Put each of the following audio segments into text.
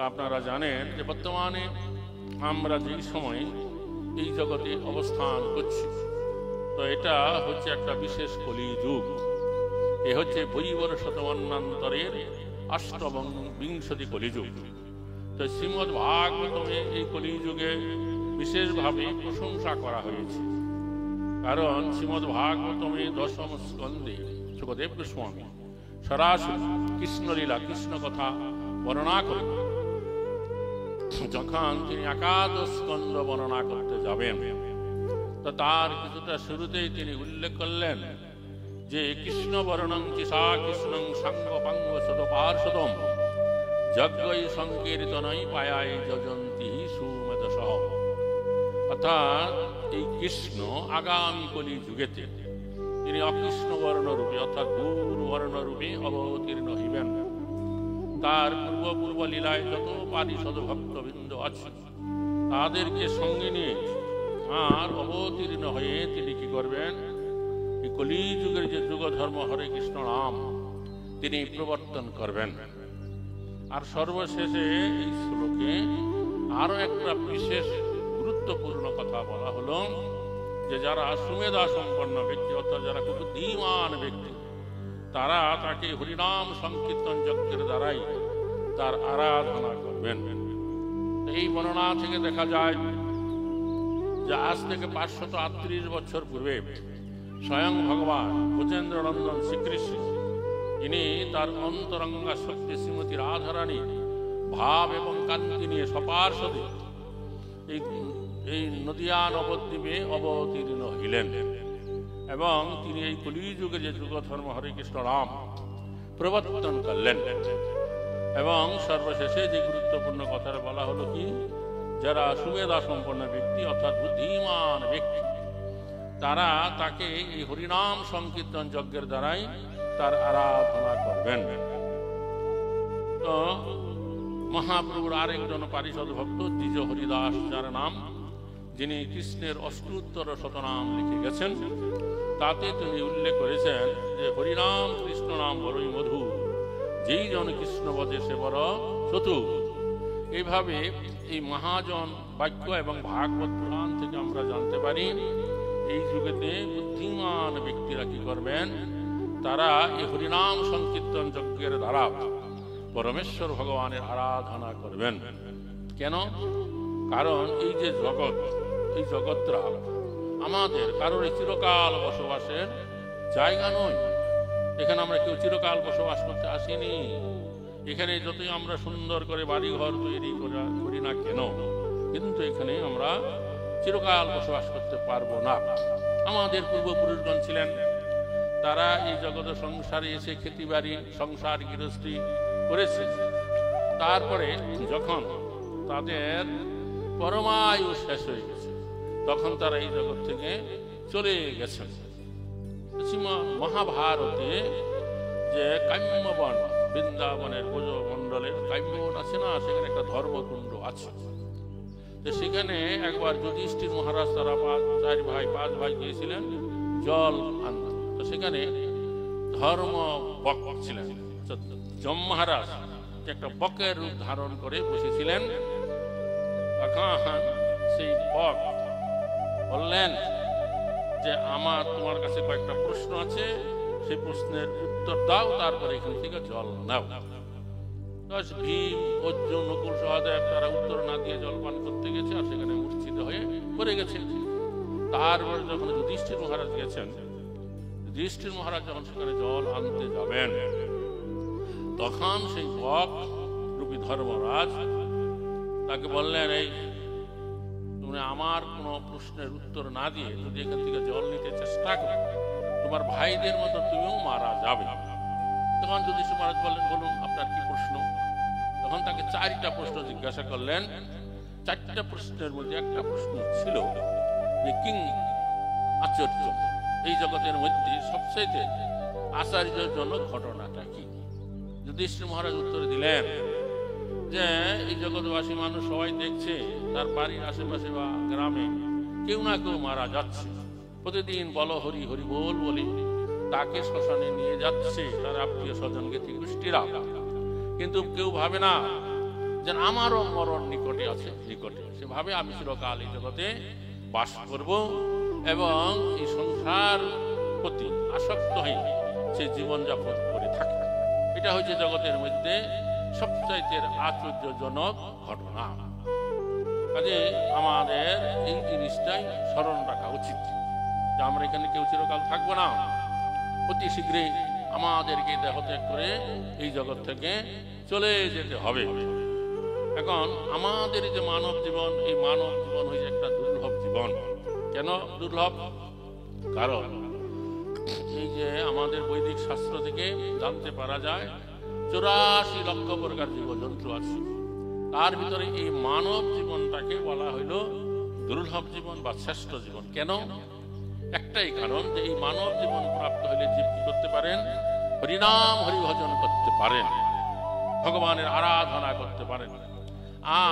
আপনারা জানেন যে বর্তমানে আমরা যেই সময় এই জগতে অবস্থান করছি, তো এটা হচ্ছে একটা বিশেষ কলিযুগ। এ হচ্ছে বৈবর শতমান্নান্তরের অষ্টম বিংশতি কলিযুগ। তো শ্রীমদ্ ভাগবতমে এই কলিযুগে বিশেষভাবে প্রশংসা করা হয়েছে, কারণ শ্রীমদ্ ভাগবতমে দশম স্কন্ধে সুখদেব গোস্বামী সরাসরি কৃষ্ণলীলা কৃষ্ণ কথা বর্ণনা করে যখন তিনি একাদশ স্কন্ধ বর্ণনা করতে যাবেন, তো তার কিছুটা শুরুতেই তিনি উল্লেখ করলেন যে কৃষ্ণ বর্ণং চিসা কৃষ্ণং সাঙ্গ পাঙ্গ সদপার্ষদম যজ্ঞই সংকীর্তনই পায়াই যজন্তি সুমেধসহ। অর্থাৎ এই কৃষ্ণ আগামী কলি যুগেতে তিনি অকৃষ্ণ বর্ণরূপে অর্থাৎ গুরু বর্ণরূপে অবতীর্ণ হইবেন। তার পূর্ব লীলায় যত পারিষদ ভক্তবৃন্দ আছে তাদেরকে সঙ্গে নিয়ে আর অবতীর্ণ হয়ে তিনি কি করবেন, এই কলিযুগের যে যুগ ধর্ম হরে কৃষ্ণ নাম তিনি প্রবর্তন করবেন। আর সর্বশেষে এই শ্লোকে আরো একটা বিশেষ গুরুত্বপূর্ণ কথা বলা হলো যে যারা সুমেধা সম্পন্ন ব্যক্তি অর্থাৎ যারা খুব বুদ্ধিমান ব্যক্তি, তারা তাকে হরিনাম সংকীর্তন যজ্ঞের দ্বারাই তার আরাধনা করবেন। এই বর্ণনা থেকে দেখা যায় যে আজ থেকে 538 বছর পূর্বে স্বয়ং ভগবান ব্রজেন্দ্র নন্দন শ্রীকৃষ্ণ তিনি তার অন্তরঙ্গা শক্তি শ্রীমতী রাধারানী ভাব এবং কান্তি নিয়ে সপার্ষদে এই নদিয়া নবদ্বীপে অবতীর্ণ হইলেন এবং তিনি এই কলিযুগে যে যুগ ধর্ম হরে কৃষ্ণ রাম প্রবর্তন করলেন। এবং সর্বশেষে যে গুরুত্বপূর্ণ কথাটা বলা হলো কি, যারা সুমেধা সম্পন্ন ব্যক্তি অর্থাৎ বুদ্ধিমান ব্যক্তি, তারা তাকে এই হরিনাম সংকীর্তন যজ্ঞের দ্বারাই তার আরাধনা করবেন। তো মহাপ্রভুর আরেকজন পারিষদ ভক্ত দ্বিজ হরিদাস, যার নাম, যিনি কৃষ্ণের অষ্টোত্তর শতনাম লিখে গেছেন, তাতে তিনি উল্লেখ করেছেন যে হরিনাম কৃষ্ণ নাম বড়ই মধু, যেই জন কৃষ্ণ বজে সে বড় চতুর। এইভাবে এই মহাজন বাক্য এবং ভাগবত পুরাণ থেকে আমরা জানতে পারি এই যুগেতে বুদ্ধিমান ব্যক্তিরা কি করবেন, তারা এই হরিনাম সংকীর্তন যজ্ঞের দ্বারা পরমেশ্বর ভগবানের আরাধনা করবেন। কেন? কারণ এই যে জগৎ, এই জগৎটা আমাদের কারোর চিরকাল বসবাসের জায়গা নয়। এখানে আমরা কেউ চিরকাল বসবাস করতে আসিনি। এখানে যতই আমরা সুন্দর করে বাড়িঘর তৈরি করি না কেন, কিন্তু এখানে আমরা চিরকাল বসবাস করতে পারবো না। আমাদের পূর্বপুরুষগণ ছিলেন, তারা এই জগৎ সংসারে এসে খেতি বাড়ি সংসার গৃহস্থী করেছে। তারপরে যখন তাদের পরমায়ু শেষ হয়ে গেছে, তখন তারা এই জগৎ থেকে চলে গেছেন। মহাভারতে যে কাম্যবন, বৃন্দাবনের ব্রজমণ্ডলের কাম্যবন আছে না, সেখানে একটা ধর্মকুণ্ড আছে। তো সেখানে একবার যুধিষ্ঠির মহারাজ তারা 5 ভাই গিয়েছিলেন জল আনতে। তো সেখানে ধর্ম বক ছিলেন, যম মহারাজ একটা বকের রূপ ধারণ করে বসেছিলেন। তখন সেই বক বললেন যে তোমার কাছে কয়েকটা প্রশ্ন আছে, সেই প্রশ্নের উত্তর দাও, তারপরে এখান থেকে জল নাও। ভীম, অর্জুন, নকুল, সহদেব তারা উত্তর না দিয়ে জল পান করতে গেছে আর সেখানে মূর্ছিত হয়ে পড়ে গেছে। তারপরে যখন যুধিষ্ঠির মহারাজ গেছেন, যুধিষ্ঠির মহারাজ যখন সেখানে জল আনতে যাবেন, তখন সেই বক রূপী ধর্মরাজ তাকে বললেন, এই তুমি আমার কোনো প্রশ্নের উত্তর না দিয়ে যদি এখান থেকে জল নিতে চেষ্টা করো, তোমার ভাইদের মতো তুমিও মারা যাবে। তখন যুধিষ্ঠির মহারাজ বললেন, বলুন আপনার কি প্রশ্ন? তখন তাকে 4টা প্রশ্ন জিজ্ঞাসা করলেন। 4টা প্রশ্নের মধ্যে একটা প্রশ্ন ছিল যে কিং আশ্চর্য, এই জগতের মধ্যে সবচেয়ে আশ্চর্যজনক ঘটনাটা কি? যুধিষ্ঠির মহারাজ উত্তর দিলেন যে এই জগৎবাসী মানুষ সবাই দেখছে তার বাড়ির আশেপাশে বা গ্রামে কেউ না কেউ মারা যাচ্ছে, প্রতিদিন বল হরি হরি বল বলে তাকে শ্মশানে নিয়ে যাচ্ছে তার আত্মীয় স্বজনকে গোষ্ঠীরা, কিন্তু কেউ ভাবে না যে আমারও মরণ নিকটে আছে, নিকটে। সেভাবে আমি চিরকাল এই জগতে বাস করব এবং এই সংসার প্রতি আসক্ত হয়ে সে জীবনযাপন করে থাকে। এটা হচ্ছে জগতের মধ্যে সবচাইতে আশ্চর্যজনক ঘটনা। কাজে আমাদের এই জিনিসটাই স্মরণ রাখা উচিত যে আমরা এখানে কেউ চিরকাল থাকবো না, অতি শীঘ্রই আমাদেরকে দেহত্যাগ করে এই জগৎ থেকে চলে যেতে হবে। এখন আমাদের যে মানব জীবন, এই মানব জীবন হয়েছে একটা দুর্লভ জীবন। কেন দুর্লভ? কারণ এই যে আমাদের বৈদিক শাস্ত্র থেকে জানতে পারা যায় 84 লক্ষ প্রকার জীবজন্তু আছে, তার ভিতরে এই মানব জীবনটাকে বলা হইল দুর্লভ জীবন বা শ্রেষ্ঠ জীবন। কেন? একটাই কারণ যে এই মানব জীবন প্রাপ্ত হইলে জীব কি করতে পারেন? হরিনাম হরিভজন করতে পারেন, ভগবানের আরাধনা করতে পারেন।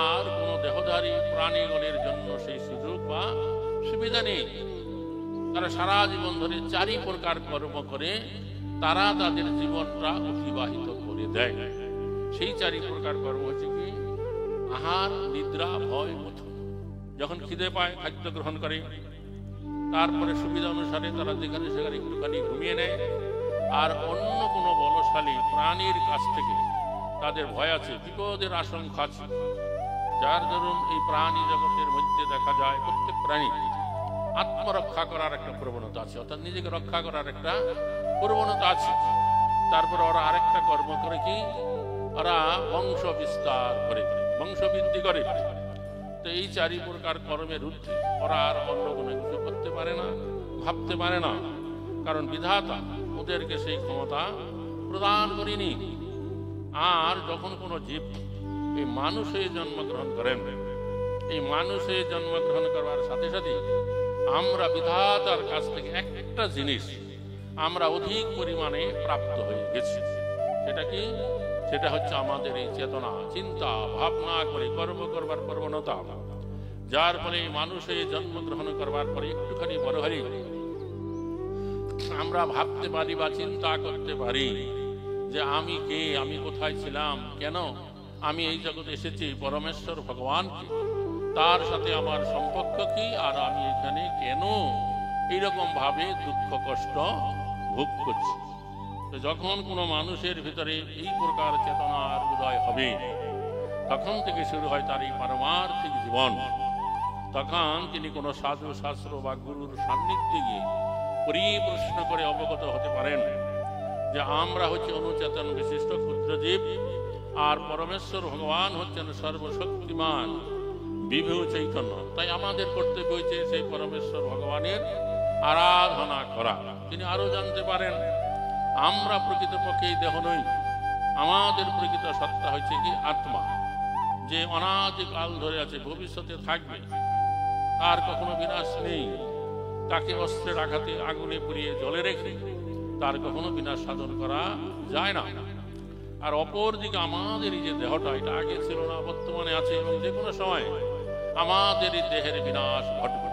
আর কোন দেহধারী প্রাণীগণের জন্য সেই সুযোগ বা সুবিধা নেই। তারা সারা জীবন ধরে 4 প্রকার কর্ম করে তারা তাদের জীবনটা অতিবাহিত করে দেয়। সেই 4 প্রকার কর্ম হচ্ছে কি? আহার, নিদ্রা, ভয়, মথন। যখন খিদে পায় খাদ্য গ্রহণ করে, তারপরে সুবিধা অনুসারে তারা যেখানে সেখানে একটুখানি ঘুমিয়ে নেয়। আর অন্য কোনো বলশালী প্রাণীর কাছ থেকে তাদের ভয় আছে, বিপদের আশঙ্কা আছে। যার দরুন এই প্রাণী জগতের মধ্যে দেখা যায় প্রত্যেক প্রাণী আত্মরক্ষা করার একটা প্রবণতা আছে, অর্থাৎ নিজেকে রক্ষা করার একটা প্রবণতা আছে। তারপরে ওরা আরেকটা কর্ম করে কি? ওরা বংশ বিস্তার করে, বংশবৃদ্ধি করে। তো এই 4 প্রকার কর্মের ঊর্ধ্বে ওরা আর অন্য কোনো কিছু করতে পারে না, ভাবতে পারে না। কারণ বিধাতা ওদেরকে সেই ক্ষমতা প্রদান করেনি। আর যখন কোনো জীব এই মানুষে জন্মগ্রহণ করেন, এই মানুষে জন্মগ্রহণ করবার সাথে সাথে আমরা বিধাতার কাছ থেকে একটা জিনিস আমরা অধিক পরিমাণে প্রাপ্ত হয়ে গেছি। সেটা কি? সেটা হচ্ছে আমাদের এই চেতনা, চিন্তা, ভাবনা করে কর্ম করবার প্রবণতা। যার ফলে মানুষে জন্মগ্রহণ করবার পরে একটুখানি বড় হলে আমরা ভাবতে পারি বা চিন্তা করতে পারি যে আমি কে, আমি কোথায় ছিলাম, কেন আমি এই জগতে এসেছি, পরমেশ্বর ভগবানকে, তার সাথে আমার সম্পর্ক কি, আর আমি এখানে কেন এইরকম ভাবে দুঃখ কষ্ট ভোগ করছি। তো যখন কোনো মানুষের ভিতরে এই প্রকার চেতনার উদয় হবে, তখন থেকে শুরু হয় তার এই পারমার্থিক জীবন। তখন তিনি কোনো সাধু শাস্ত্র বা গুরুর সান্নিধ্যে গিয়ে পরিপ্রশ্ন করে অবগত হতে পারেন যে আমরা হচ্ছে অনুচেতন বিশিষ্ট ক্ষুদ্র জীব, আর পরমেশ্বর ভগবান হচ্ছেন সর্বশক্তিমান বিভু চৈতন্য। তাই আমাদের কর্তব্য হচ্ছে সেই পরমেশ্বর ভগবানের আরাধনা করা। তিনি আরো জানতে পারেন আমরা প্রকৃতপক্ষে এই দেহ নই, আমাদের প্রকৃত সত্তা হচ্ছে কি আত্মা, যে অনাদিকাল ধরে আছে, ভবিষ্যতে থাকবে, তার কখনো বিনাশ নেই। তাকে অস্ত্রের আঘাতে আগুনে পুড়িয়ে জলে রেখে তার কখনো বিনাশ সাধন করা যায় না। আর অপর দিকে আমাদের এই যে দেহটা, এটা আগে ছিল না, বর্তমানে আছে, এবং যে কোনো সময় আমাদের এই দেহের বিনাশ ঘটবে।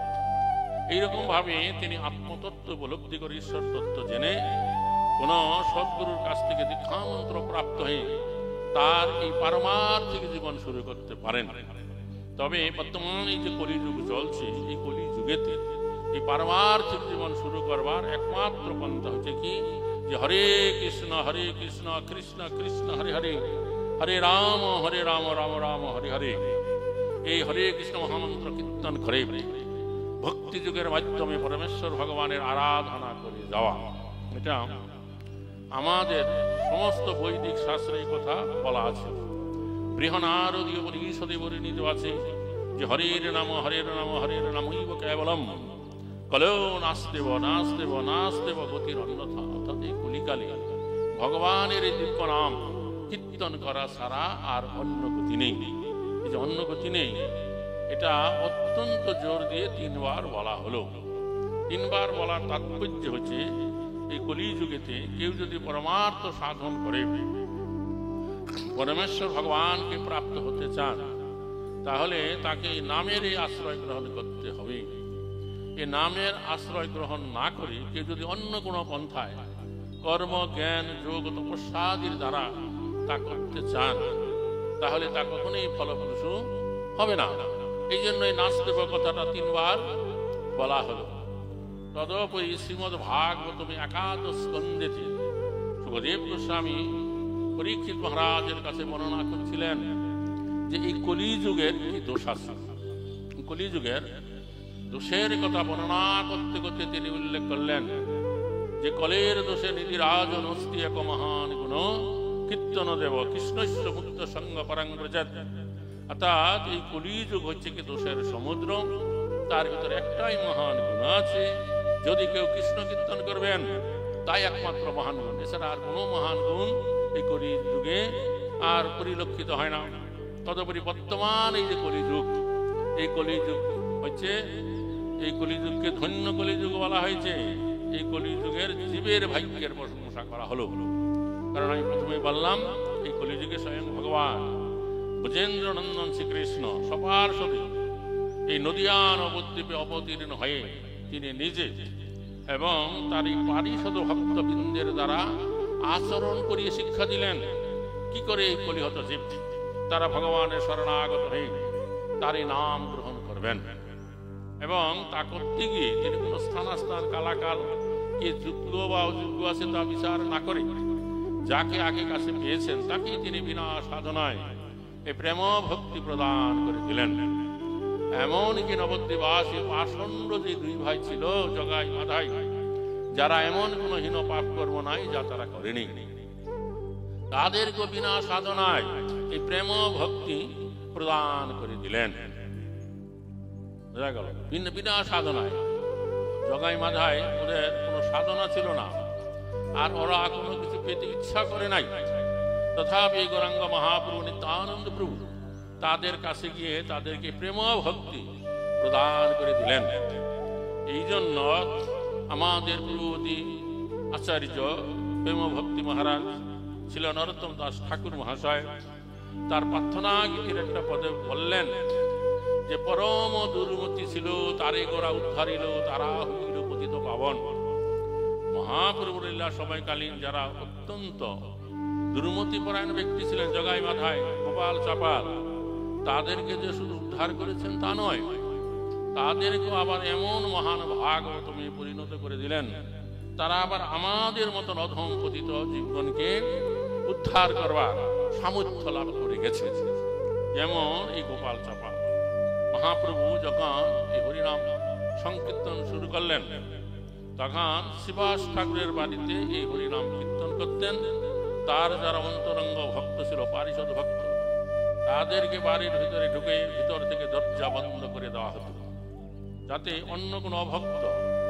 এইরকম ভাবে তিনি আত্মতত্ত্ব উপলব্ধি করে ঈশ্বর তত্ত্ব জেনে কোন সদ্গুরুর কাছ থেকে দীক্ষামন্ত্র প্রাপ্ত হয়ে তার এই পারমার্থিক জীবন শুরু করতে পারেন। তবে বর্তমানে এই যে কলিযুগ চলছে, এই কলিযুগেতে এই পারমার্থিক জীবন শুরু করবার একমাত্র পন্থা হচ্ছে কি? যে হরে কৃষ্ণ কৃষ্ণ কৃষ্ণ হরে হরে, হরে রাম রাম রাম হরে হরে। এই হরে কৃষ্ণ মহামন্ত্র কীর্তন করে ভক্তি যুগের মাধ্যমে পরমেশ্বর ভগবানের আরাধনা করে যাওয়া। এটা আমাদের সমস্ত বৈদিক শাস্ত্রে এই কথা বলা আছে। বৃহনারদীয় উপনিষদে বর্ণিত আছে যে হরের নাম নামৈব কেবলম কলেও নাস্তেব নাস্তেব নাস্তেব গতির অন্যথা। অর্থাৎ এই কলিকালে ভগবানের এই দিব্য নাম কীর্তন করা ছাড়া আর অন্য গতি নেই। এই যে অন্য গতি নেই, এটা অত্যন্ত জোর দিয়ে 3 বার বলা হলো। 3 বার বলার তাৎপর্য হচ্ছে এই কলিযুগেতে কেউ যদি পরমার্থ সাধন করে পরমেশ্বর ভগবানকে প্রাপ্ত হতে চান, তাহলে তাকে এই নামের এই আশ্রয় গ্রহণ করতে হবে। এই নামের আশ্রয় গ্রহণ না করে কেউ যদি অন্য কোনো পন্থায় কর্ম, জ্ঞান, যোগ, তপস্যাদির দ্বারা তা করতে চান, তাহলে তা কখনোই ফলপ্রসূ হবে না। এই জন্যই নাস্তেব কথাটা 3 বার বলা হলো। তদুপরি শ্রীমদ্ ভাগবতমে একাদশ স্কন্ধেতে সুখদেব গোস্বামী পরীক্ষিত মহারাজের কাছে বর্ণনা করছিলেন যে এই কলিযুগের কি দোষ আছে। কলিযুগের দোষের কথা বর্ণনা করতে করতে তিনি উল্লেখ করলেন যে কলের দোষে নিধিরাজন অস্তি এক মহান গুণ কীর্তন দেব কৃষ্ণস্য মুক্ত সঙ্গ পরাং ব্রজত। অর্থাৎ এই কলিযুগ হচ্ছে কি দোষের সমুদ্র, তার ভিতরে একটাই মহান গুণ আছে, যদি কেউ কৃষ্ণ কীর্তন করবেন তাই একমাত্র মহান গুণ, এছাড়া আর কোনো মহান গুণ এই কলিযুগে আর পরিলক্ষিত হয় না। তদুপরি বর্তমান এই যে কলিযুগ, এই কলিযুগ হচ্ছে, এই কলিযুগকে ধন্য কলিযুগ বলা হয়েছে। এই কলিযুগের জীবের ভাগ্যের প্রশংসা করা হলো, কারণ আমি প্রথমে বললাম এই কলিযুগে স্বয়ং ভগবান ব্রজেন্দ্র নন্দন শ্রীকৃষ্ণ সবার সাথে এই নদিয়া নবদ্বীপে অবতীর্ণ হয়ে তিনি নিজে এবং তার এই পারিষদ ভক্তবৃন্দের দ্বারা আচরণ করিয়ে শিক্ষা দিলেন কি করে এই কলিহত জীব তারা ভগবানের শরণাগত হয়ে তার এই নাম গ্রহণ করবেন। এবং তা করতে গিয়ে তিনি কোনো স্থানাস্থান কালাকাল কে যোগ্য বা অযোগ্য আছে তা বিচার না করে যাকে আগে কাছে পেয়েছেন তাকেই তিনি বিনা সাধনায় এই প্রেম ভক্তি প্রদান করে দিলেন। এমনকি নবদ্বীপবাসী পাষণ্ড যে 2 ভাই ছিল জগাই মাধাই, যারা এমন কোনো হীন পাপ কর্ম নাই যা তারা করেনি, তাদেরকে বিনা সাধনায় এই প্রেম ভক্তি প্রদান করে দিলেন। বোঝা গেল, বিনা সাধনায়। জগাই মাধাই ওদের কোনো সাধনা ছিল না, আর ওরা কোনো কিছু পেতে ইচ্ছা করে নাই, তথাপি গৌরাঙ্গ মহাপ্রভু নিত্যানন্দ প্রভু তাদের কাছে গিয়ে তাদেরকে প্রেম ভক্তি প্রদান করে দিলেন। এই জন্য আমাদের পূর্ববর্তী আচার্য প্রেম ভক্তি মহারাজ ছিল নরোত্তম দাস ঠাকুর মহাশয়, তার প্রার্থনা গীতির একটা পদে বললেন যে পরম দুর্মতি ছিল তারে গোরা উদ্ধারিল, তারা হইল পতিত পাবন। মহাপ্রভু লীলা সময়কালীন যারা অত্যন্ত দুর্মতি পরায়ণ ব্যক্তি ছিলেন জগাই মাধাই গোপাল চাপাল, তাদেরকে যে শুধু উদ্ধার করেছেন তা নয়, তাদেরকেও আবার এমন মহান ভাগবতমে পরিণত করে দিলেন, তারা আবার আমাদের মতন অধম পতিত জীবনকে উদ্ধার করবার সামর্থ্য লাভ করে গেছে। যেমন এই গোপাল চাপাল মহাপ্রভু যখন এই হরিনাম সংকীর্তন শুরু করলেন তখন শিবাস ঠাকুরের বাড়িতে এই হরিনাম কীর্তন করতেন। তার যারা অন্তরঙ্গ ভক্ত ছিল পারিষদ ভক্ত, তাদেরকে বাড়ির ভিতরে ঢুকে ভিতর থেকে দরজা বন্ধ করে দেওয়া হতো, যাতে অন্য কোনো অভক্ত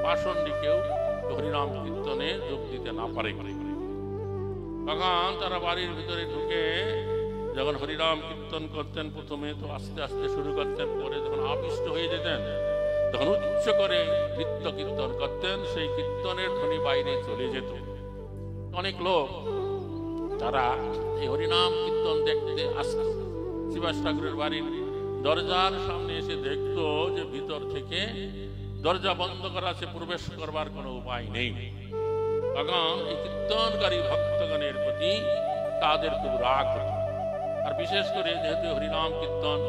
পাষণ্ডী কেউ হরিনাম কীর্তনে যোগ দিতে না পারে। তখন তারা বাড়ির ভিতরে ঢুকে যখন হরিনাম কীর্তন করতেন, প্রথমে তো আস্তে আস্তে শুরু করতেন, পরে যখন আবিষ্ট হয়ে যেতেন তখন উচ্চ করে নৃত্য কীর্তন করতেন, সেই কীর্তনের ধ্বনি বাইরে চলে যেত। অনেক লোক তারা এই হরিনাম কীর্তন দেখতে আসত, শিবাস ঠাকুরের বাড়ির দরজার সামনে এসে দেখত যে ভিতর থেকে দরজা বন্ধ করা আছে, প্রবেশ করবার কোনো উপায় নেই। তখন এই কীর্তনকারী ভক্তগণের প্রতি তাদের খুব রাগ হতো, আর বিশেষ করে যেহেতু হরিনাম কীর্তন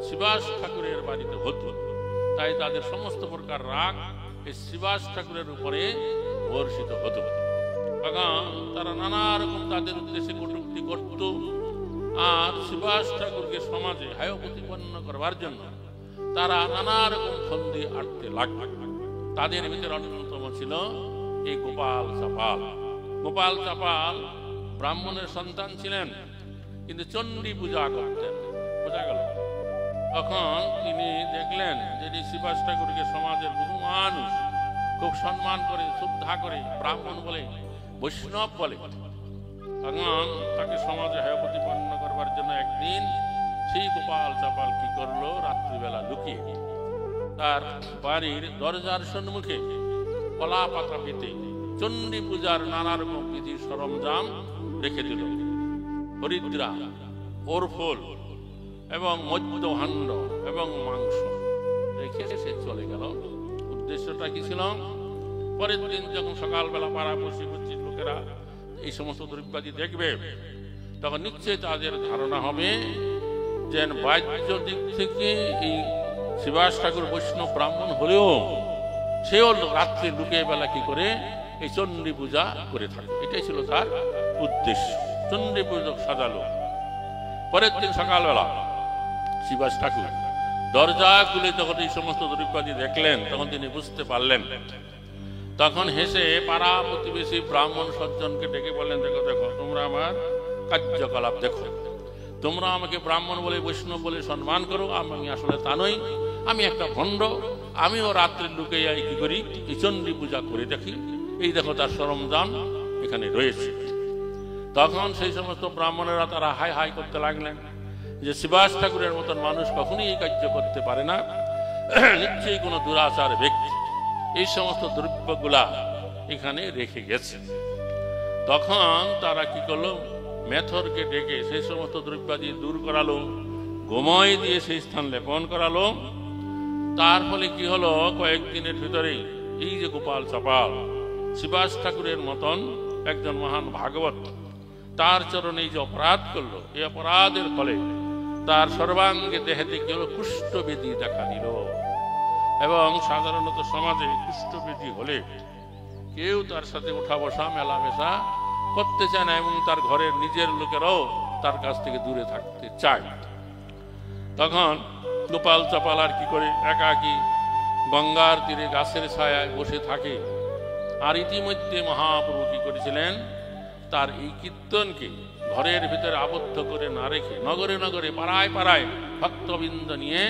শিবাস ঠাকুরের বাড়িতে হতো, তাই তাদের সমস্ত প্রকার রাগ এই শিবাস ঠাকুরের উপরে বর্ষিত হতো। তখন তারা নানা রকম তাদের উদ্দেশ্যে কটূক্তি করত, আর শিবাস ঠাকুরকে সমাজে হায় প্রতিপন্ন করবার জন্য তারা নানা রকম ফন্দি আটতে লাগত। তাদের ভিতরে অন্যতম ছিল এই গোপাল চাপাল। গোপাল চাপাল ব্রাহ্মণের সন্তান ছিলেন, কিন্তু চণ্ডী পূজা করতেন। বোঝা গেল, তখন তিনি দেখলেন যে শিবাস ঠাকুরকে সমাজের বহু মানুষ খুব সম্মান করে শ্রদ্ধা করে, ব্রাহ্মণ বলে বৈষ্ণব বলে, তখন তাকে সমাজে হেয় প্রতিপন্ন করবার জন্য একদিন সেই গোপাল চাপাল কি করলো, রাত্রিবেলা লুকিয়ে তার বাড়ির দরজার সম্মুখে কলা পাতা পেতে চণ্ডী পূজার নানা রকম বিধি সরঞ্জাম রেখে দিল, হরিদ্রা, ওরফল এবং মধ্যহাণ্ড এবং মাংস রেখে সে চলে গেল। উদ্দেশ্যটা কি ছিল? পরের দিন যখন সকালবেলা পাড়াপড়শি লোকেরা এই সমস্ত দ্রব্যাদি দেখবে, তখন নিশ্চয়ই তাদের ধারণা হবে যে বাহ্য দিক থেকে এই শিবাস ঠাকুর বৈষ্ণব ব্রাহ্মণ হলেও সেও রাত্রে লুকিয়ে বেলা কি করে এই চণ্ডী পূজা করে থাকে। এটাই ছিল তার উদ্দেশ্য। চণ্ডী পুজো সাজালো। পরের দিন সকালবেলা শিবাস ঠাকুর দরজা খুলে যখন এই সমস্ত দ্রব্যাদি দেখলেন তখন তিনি বুঝতে পারলেন। তখন হেসে পাড়া প্রতিবেশী ব্রাহ্মণ সজ্জনকে ডেকে বললেন, দেখো দেখো তোমরা আমার কার্যকলাপ দেখো, তোমরা আমাকে ব্রাহ্মণ বলে বৈষ্ণব বলে সম্মান করো, আমি আসলে তা নই, আমি একটা ভণ্ড। আমিও রাত্রে লুকে যাই কি করি এই চণ্ডী পূজা করে দেখি, এই দেখো তার সরঞ্জাম এখানে রয়েছে। তখন সেই সমস্ত ব্রাহ্মণেরা তারা হাই হাই করতে লাগলেন যে শিবাস ঠাকুরের মতন মানুষ কখনোই এই কার্য করতে পারে না, নিশ্চয়ই কোনো দুরাচার ব্যক্তি এই সমস্ত দ্রব্যগুলা এখানে রেখে গেছে। তখন তারা কি করলো, মেথরকে ডেকে সেই সমস্ত দ্রব্যাদি দূর করালো, গোময় দিয়ে সেই স্থান লেপন করালো। তার ফলে কি হলো, কয়েকদিনের ভিতরেই এই যে গোপাল চাপাল শিবাস ঠাকুরের মতন একজন মহান ভাগবত তার চরণে এই যে অপরাধ করলো, এই অপরাধের ফলে তার সর্বাঙ্গে দেহেতে কি হলো, কুষ্ঠবেদী দেখা দিল। এবং সাধারণত সমাজে কুষ্ঠবেদী হলে কেউ তার সাথে উঠা বসা মেলামেশা করতে চায় না এবং তার ঘরের নিজের লোকেরাও তার কাছ থেকে দূরে থাকতে চায়। তখন গোপাল চাপাল আর কি করে, একাকী গঙ্গার তীরে গাছের ছায়ায় বসে থাকে। আর ইতিমধ্যে মহাপ্রভু কি করেছিলেন, তার এই কীর্তনকে ঘরের ভিতরে আবদ্ধ করে না রেখে নগরে নগরে পাড়ায় পাড়ায় ভক্তবৃন্দ নিয়ে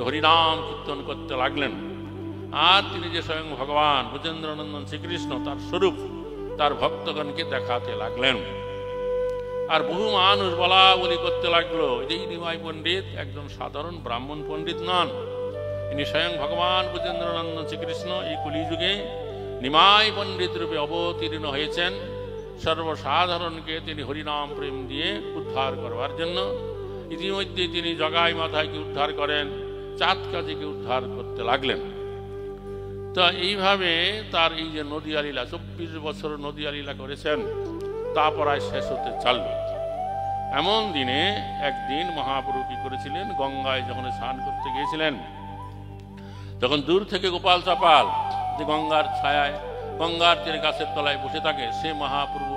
হরিনাম কীর্তন করতে লাগলেন। আর তিনি যে স্বয়ং ভগবান ব্রজেন্দ্রনন্দন শ্রীকৃষ্ণ তার স্বরূপ তার ভক্তগণকে দেখাতে লাগলেন। আর বহু মানুষ বলা বলি করতে লাগলো, এই নিমাই পণ্ডিত একজন সাধারণ ব্রাহ্মণ পণ্ডিত নন, ইনি স্বয়ং ভগবান ব্রজেন্দ্রনন্দন শ্রীকৃষ্ণ এই কলিযুগে নিমাই পণ্ডিত রূপে অবতীর্ণ হয়েছেন। সর্বসাধারণকে তিনি হরিনাম প্রেম দিয়ে উদ্ধার করবার জন্য। ইতিমধ্যে তিনি জগাই মাথায়কে উদ্ধার করেন, চাঁদ কাজীকে উদ্ধার করতে লাগলেন। তো এইভাবে তার এই যে নদিয়া লীলা, 24 বছর নদিয়া লীলা করেছেন, তা প্রায় শেষ হতে চালল। এমন দিনে একদিন মহাপ্রভু কি করেছিলেন, গঙ্গায় যখন স্নান করতে গিয়েছিলেন তখন দূর থেকে গোপাল চাপাল যে গঙ্গার ছায়ায় গঙ্গার তীরে গাছের তলায় বসে থাকে, সে মহাপ্রভু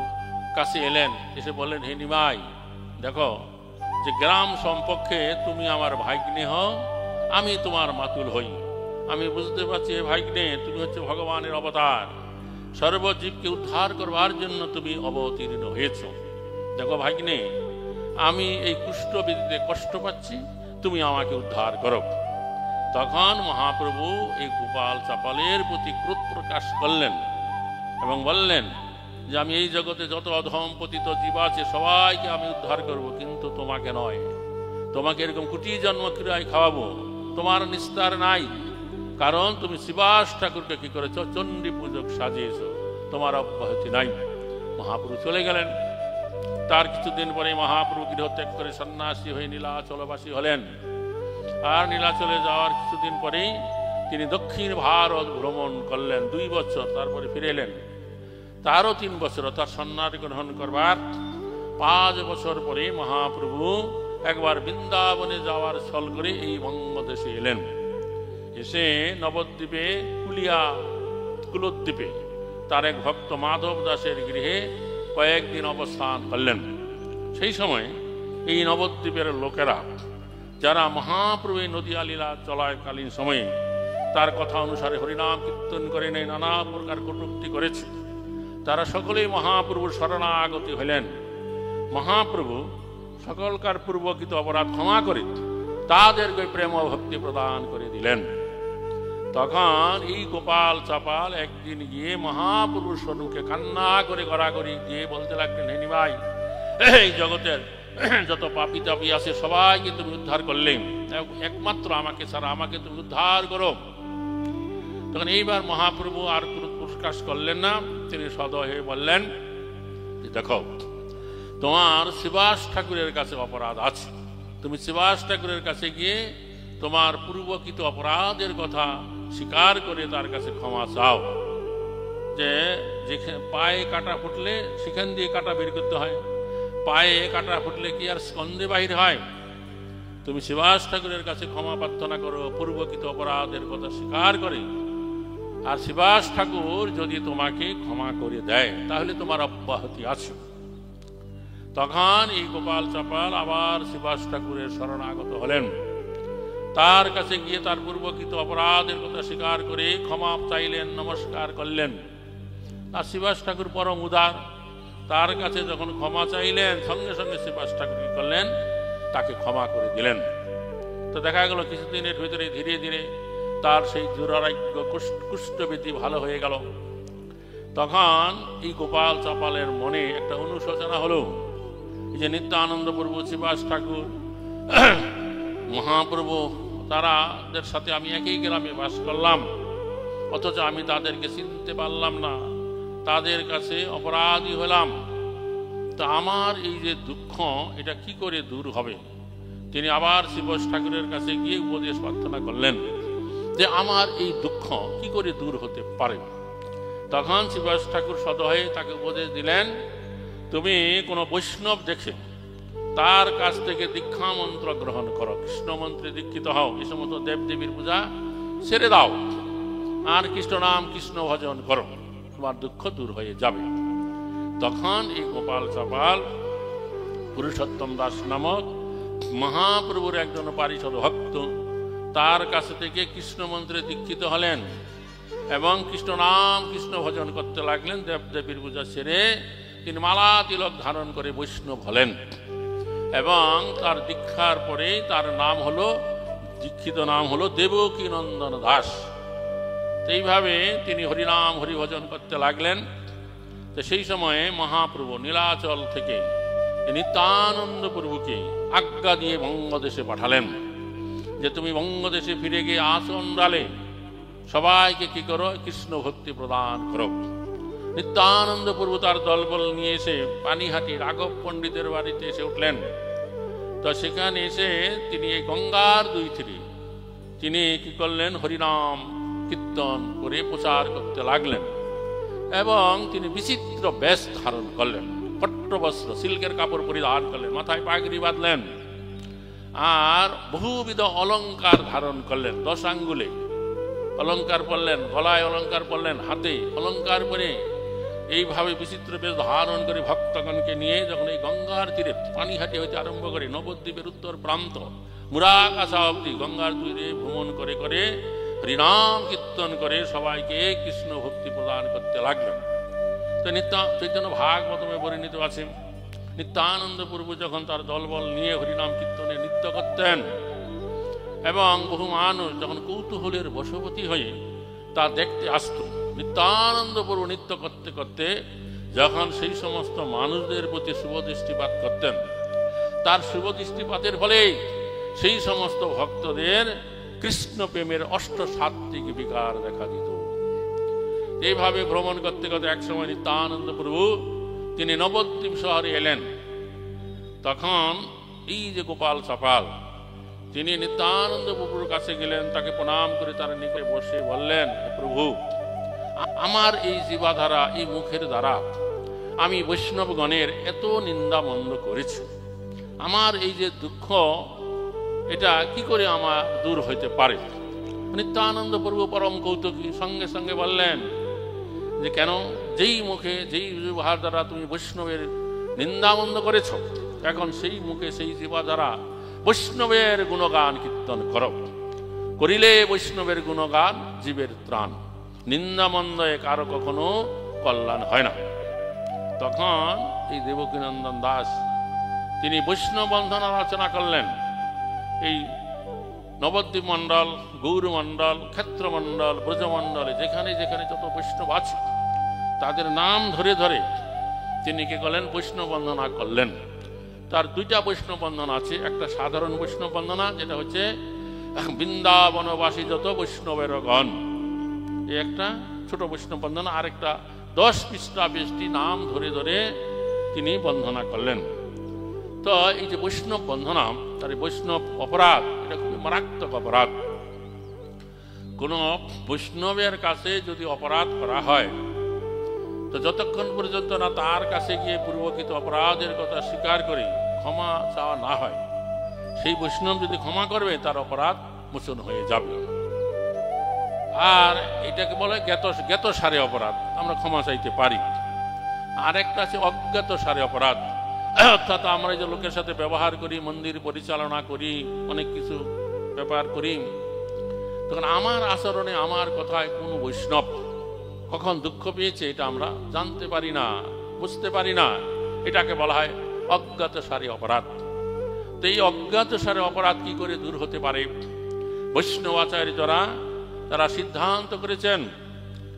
কাছে এলেন, এসে বললেন, হে নিমাই দেখো যে গ্রাম সম্পর্কে তুমি আমার ভাগ্নে হও, আমি তোমার মাতুল হই। আমি বুঝতে পারছি হে ভাগ্নে, তুমি হচ্ছে ভগবানের অবতার, সর্বজীবকে উদ্ধার করবার জন্য তুমি অবতীর্ণ হয়েছ। দেখো ভাগ্নে, আমি এই কুষ্ঠবেদীতে কষ্ট পাচ্ছি, তুমি আমাকে উদ্ধার করো। তখন মহাপ্রভু এই গোপাল চাপালের প্রতি ক্রোধ প্রকাশ করলেন এবং বললেন যে আমি এই জগতে যত অধম পতিত জীব আছে সবাইকে আমি উদ্ধার করব, কিন্তু তোমাকে নয়। তোমাকে এরকম কোটি জন্ম ক্রিয়ায় খাওয়াবো, তোমার নিস্তার নাই, কারণ তুমি শিবাস ঠাকুরকে কি করেছ, চণ্ডী পূজক সাজিয়েছ, তোমার অব্যাহতি নাই। মহাপ্রভু চলে গেলেন। তার কিছুদিন পরে মহাপ্রভু গৃহত্যাগ করে সন্ন্যাসী হয়ে নীলাচলবাসী হলেন। আর নীলাচলে যাওয়ার কিছুদিন পরেই তিনি দক্ষিণ ভারত ভ্রমণ করলেন 2 বছর, তারপরে ফিরে এলেন। তারও 3 বছর, তার সন্ন্যাস গ্রহণ করবার 5 বছর পরে মহাপ্রভু একবার বৃন্দাবনে যাওয়ার ছল করে এই বঙ্গদেশে এলেন। এসে নবদ্বীপে কুলোদ্বীপে তার এক ভক্ত মাধব দাসের গৃহে কয়েকদিন অবস্থান করলেন। সেই সময় এই নবদ্বীপের লোকেরা যারা মহাপ্রভু নদিয়া লীলা চলাকালীন সময়ে তার কথা অনুসারে হরিনাম কীর্তন করে নেই, নানা প্রকার কটূক্তি করেছে, তারা সকলেই মহাপ্রভুর শরণাগতি হলেন। মহাপ্রভু সকলকার পূর্বকৃত অপরাধ ক্ষমা করে তাদেরকে প্রেম ও ভক্তি প্রদান করে দিলেন। তখন এই গোপাল চাপাল একদিন গিয়ে মহাপ্রভুর স্বরূপকে কান্না করে গড়াগড়ি দিয়ে বলতে লাগলেন, হে নিমাই, এই জগতের যত পাপী তাপী আছে সবাইকে তুমি উদ্ধার করলে, একমাত্র আমাকে ছাড়া আমাকে তুমি উদ্ধার করো। তখন এইবার মহাপ্রভু আর ক্রোধ প্রকাশ করলেন না, তিনি সদয় হয়ে বললেন যে দেখো, তোমার শিবাস ঠাকুরের কাছে অপরাধ আছে, তুমি শিবাস ঠাকুরের কাছে গিয়ে তোমার পূর্বকৃত অপরাধের কথা স্বীকার করে তার কাছে ক্ষমা চাও। যে যেখানে পায়ে কাটা ফুটলে সেখান দিয়ে কাটা বের করতে হয়, পায়ে কাটা ফুটলে কি আর স্কন্ধে বাহির হয়? তুমি শ্রীবাস ঠাকুরের কাছে ক্ষমা প্রার্থনা করো, পূর্বকৃত অপরাধের কথা স্বীকার করে। আর শ্রীবাস ঠাকুর যদি তোমাকে ক্ষমা করে দেয় তাহলে তোমার অব্যাহতি আছে। তখন এই গোপাল চাপাল আবার শ্রীবাস ঠাকুরের শরণাগত হলেন। তার কাছে গিয়ে তার পূর্বকৃত অপরাধের কথা স্বীকার করে ক্ষমা চাইলেন, নমস্কার করলেন। আর শ্রীবাস ঠাকুর পরম উদার, তার কাছে যখন ক্ষমা চাইলেন সঙ্গে সঙ্গে শ্রীবাস ঠাকুর কি করলেন? তাকে ক্ষমা করে দিলেন। তো দেখা গেল কিছুদিনের ভিতরে ধীরে ধীরে তার সেই দুরারোগ্য কুষ্ঠব্যাধি ভালো হয়ে গেল। তখন এই গোপাল চাপালের মনে একটা অনুশোচনা হলো, এই যে নিত্যানন্দ প্রভু, শ্রীবাস ঠাকুর, মহাপ্রভু, তারাদের সাথে আমি একই গ্রামে বাস করলাম, অথচ আমি তাদেরকে চিনতে পারলাম না, তাদের কাছে অপরাধী হলাম। তা আমার এই যে দুঃখ, এটা কি করে দূর হবে? তিনি আবার শ্রীবাস ঠাকুরের কাছে গিয়ে উপদেশ প্রার্থনা করলেন যে আমার এই দুঃখ কি করে দূর হতে পারে। তখন শ্রীবাস ঠাকুর সদয়ে তাকে উপদেশ দিলেন, তুমি কোনো বৈষ্ণব দেখে তার কাছ থেকে দীক্ষা মন্ত্র গ্রহণ করো, কৃষ্ণ মন্ত্রে দীক্ষিত হও, এই সমস্ত দেবদেবীর পূজা ছেড়ে দাও, আর কৃষ্ণ নাম কৃষ্ণ ভজন করো, তোমার দুঃখ দূর হয়ে যাবে। তখন এই গোপাল চাপাল পুরুষোত্তম দাস নামক মহাপ্রভুর একজন পারিষদ ভক্ত, তার কাছে থেকে কৃষ্ণ মন্ত্রে দীক্ষিত হলেন এবং কৃষ্ণ নাম কৃষ্ণ ভজন করতে লাগলেন। দেবদেবীর পূজা ছেড়ে তিনি মালা তিলক ধারণ করে বৈষ্ণব হলেন এবং তার দীক্ষার পরে তার নাম হলো, দীক্ষিত নাম হলো দেবকী নন্দন দাস। এইভাবে তিনি হরিনাম হরিভজন করতে লাগলেন। তো সেই সময়ে মহাপ্রভু নীলাচল থেকে নিত্যানন্দ প্রভুকে আজ্ঞা দিয়ে বঙ্গদেশে পাঠালেন যে তুমি বঙ্গদেশে ফিরে গিয়ে আসন ডালে সবাইকে কি করো? কৃষ্ণ ভক্তি প্রদান করো। নিত্যানন্দ প্রভু তার দলবল নিয়ে এসে পানিহাটি রাঘব পণ্ডিতের বাড়িতে এসে উঠলেন। তো সেখানে এসে তিনি এই গঙ্গার দুই তীরে তিনি কি করলেন? হরিনাম কীর্তন করে প্রচার করতে লাগলেন এবং তিনি বিচিত্র বেশ ধারণ করলেন, পট্টবস্ত্র সিল্কের কাপড় পরিধান করলেন, মাথায় পাগড়ি বাঁধলেন আর বহুবিধ অলঙ্কার ধারণ করলেন। 10 আঙ্গুলে অলঙ্কার পরলেন, গলায় অলঙ্কার পরলেন, হাতে অলঙ্কার পরে এইভাবে বিচিত্র বেশ ধারণ করে ভক্তগণকে নিয়ে যখন এই গঙ্গার তীরে পানিহাটি হইতে আরম্ভ করে নবদ্বীপের উত্তর প্রান্ত মুরাকাশা অবধি গঙ্গার তীরে ভ্রমণ করে করে হরিনাম কীর্তন করে সবাইকে কৃষ্ণ ভক্তি প্রদান করতে লাগলেন। তো চৈতন্য ভাগবতমে বর্ণিত আছে, নিত্যানন্দ প্রভু যখন তার দলবল নিয়ে হরিনাম কীর্তনে নৃত্য করতেন এবং বহু মানুষ যখন কৌতূহলের বশবর্তী হয়ে তা দেখতে আসত, নিত্যানন্দ প্রভু নৃত্য করতে করতে যখন সেই সমস্ত মানুষদের প্রতি শুভ দৃষ্টিপাত করতেন, তার শুভ দৃষ্টিপাতের ফলে সেই সমস্ত ভক্তদের কৃষ্ণ প্রেমের অষ্টসাত্ত্বিক বিকার দেখা দিত। এইভাবে ভ্রমণ করতে করতে একসময় নিত্যানন্দ প্রভু তিনি নবদ্বীপ শহরে এলেন। তখন এই যে গোপাল চাপাল তিনি নিত্যানন্দ প্রভুর কাছে গেলেন, তাকে প্রণাম করে তার নিকটে বসে বললেন, প্রভু, আমার এই জীবাধারা, এই মুখের দ্বারা আমি বৈষ্ণবগণের এত নিন্দা মন্দ করেছি, আমার এই যে দুঃখ এটা কি করে আমার দূর হইতে পারে? নিত্যানন্দ প্রভু পরম কৌতুকী সঙ্গে সঙ্গে বললেন যে কেন? যেই মুখে যেই জিহ্বার দ্বারা তুমি বৈষ্ণবের নিন্দামন্দ করেছ, এখন সেই মুখে সেই জিহ্বা দ্বারা বৈষ্ণবের গুণগান কীর্তন করো, করিলে বৈষ্ণবের গুণগান জীবের ত্রাণ, নিন্দামন্দে কারো কখনো কল্যাণ হয় না। তখন এই দেবকীনন্দন দাস তিনি বৈষ্ণব বন্ধনা রচনা করলেন। এই নবদ্বীপ মণ্ডল, গৌরমণ্ডল, ক্ষেত্রমণ্ডল, ব্রজমণ্ডলে যেখানে যেখানে যত বৈষ্ণব আছে তাদের নাম ধরে ধরে তিনি কি করলেন? বৈষ্ণব বন্দনা করলেন। তার 2টা বৈষ্ণব বন্দনা আছে, একটা সাধারণ বৈষ্ণব বন্দনা যেটা হচ্ছে বৃন্দাবনবাসী যত বৈষ্ণবের গণ, এই একটা ছোট বৈষ্ণব বন্দনা, আর একটা 10 পৃষ্ঠা বেশি নাম ধরে ধরে তিনি বন্দনা করলেন। তো এই যে বৈষ্ণব বন্ধনা, তার বৈষ্ণব অপরাধ, এটা খুবই মারাত্মক অপরাধ। কোন বৈষ্ণবের কাছে যদি অপরাধ করা হয় তো যতক্ষণ পর্যন্ত না তার কাছে গিয়ে পূর্বকৃত অপরাধের কথা স্বীকার করে ক্ষমা চাওয়া না হয়, সেই বৈষ্ণব যদি ক্ষমা করবে তার অপরাধ মোচন হয়ে যাবে। আর এটাকে বলে জ্ঞাত সারে অপরাধ, আমরা ক্ষমা চাইতে পারি। আর একটা আছে অজ্ঞাত সারে অপরাধ, অর্থাৎ আমরা যে লোকের সাথে ব্যবহার করি, মন্দির পরিচালনা করি, অনেক কিছু ব্যাপার করি, তখন আমার আচরণে আমার কথায় কোনো বৈষ্ণব কখন দুঃখ পেয়েছে এটা আমরা জানতে পারি না, বুঝতে পারি না। এটাকে বলা হয় অজ্ঞাত সারে অপরাধ। তো এই অজ্ঞাত সারে অপরাধ কি করে দূর হতে পারে? বৈষ্ণবাচার্যরা তারা সিদ্ধান্ত করেছেন,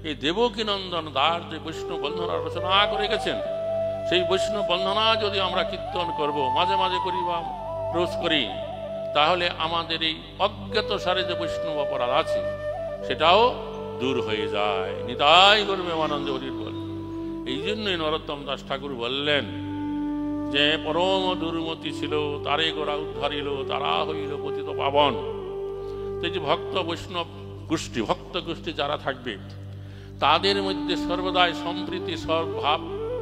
এই দেবকীনন্দন দাস যে বৈষ্ণব বন্ধনা রচনা করে গেছেন, সেই বৈষ্ণব বন্ধনা যদি আমরা কীর্তন করব, মাঝে মাঝে করি বা রোজ করি, তাহলে আমাদের এই অজ্ঞাত সারে যে বৈষ্ণব অপরাধ আছে সেটাও দূর হয়ে যায়। নিতাই গৌর আনন্দ হরির বল। এই জন্যই নরোত্তম দাস ঠাকুর বললেন যে পরম দুর্মতি ছিল, তারে গোরা উদ্ধারিল, তারা হইল পতিত পাবন। তো এই যে ভক্ত বৈষ্ণব গোষ্ঠী, ভক্ত গোষ্ঠী যারা থাকবে, তাদের মধ্যে সর্বদাই সম্প্রীতি সদ্ভাব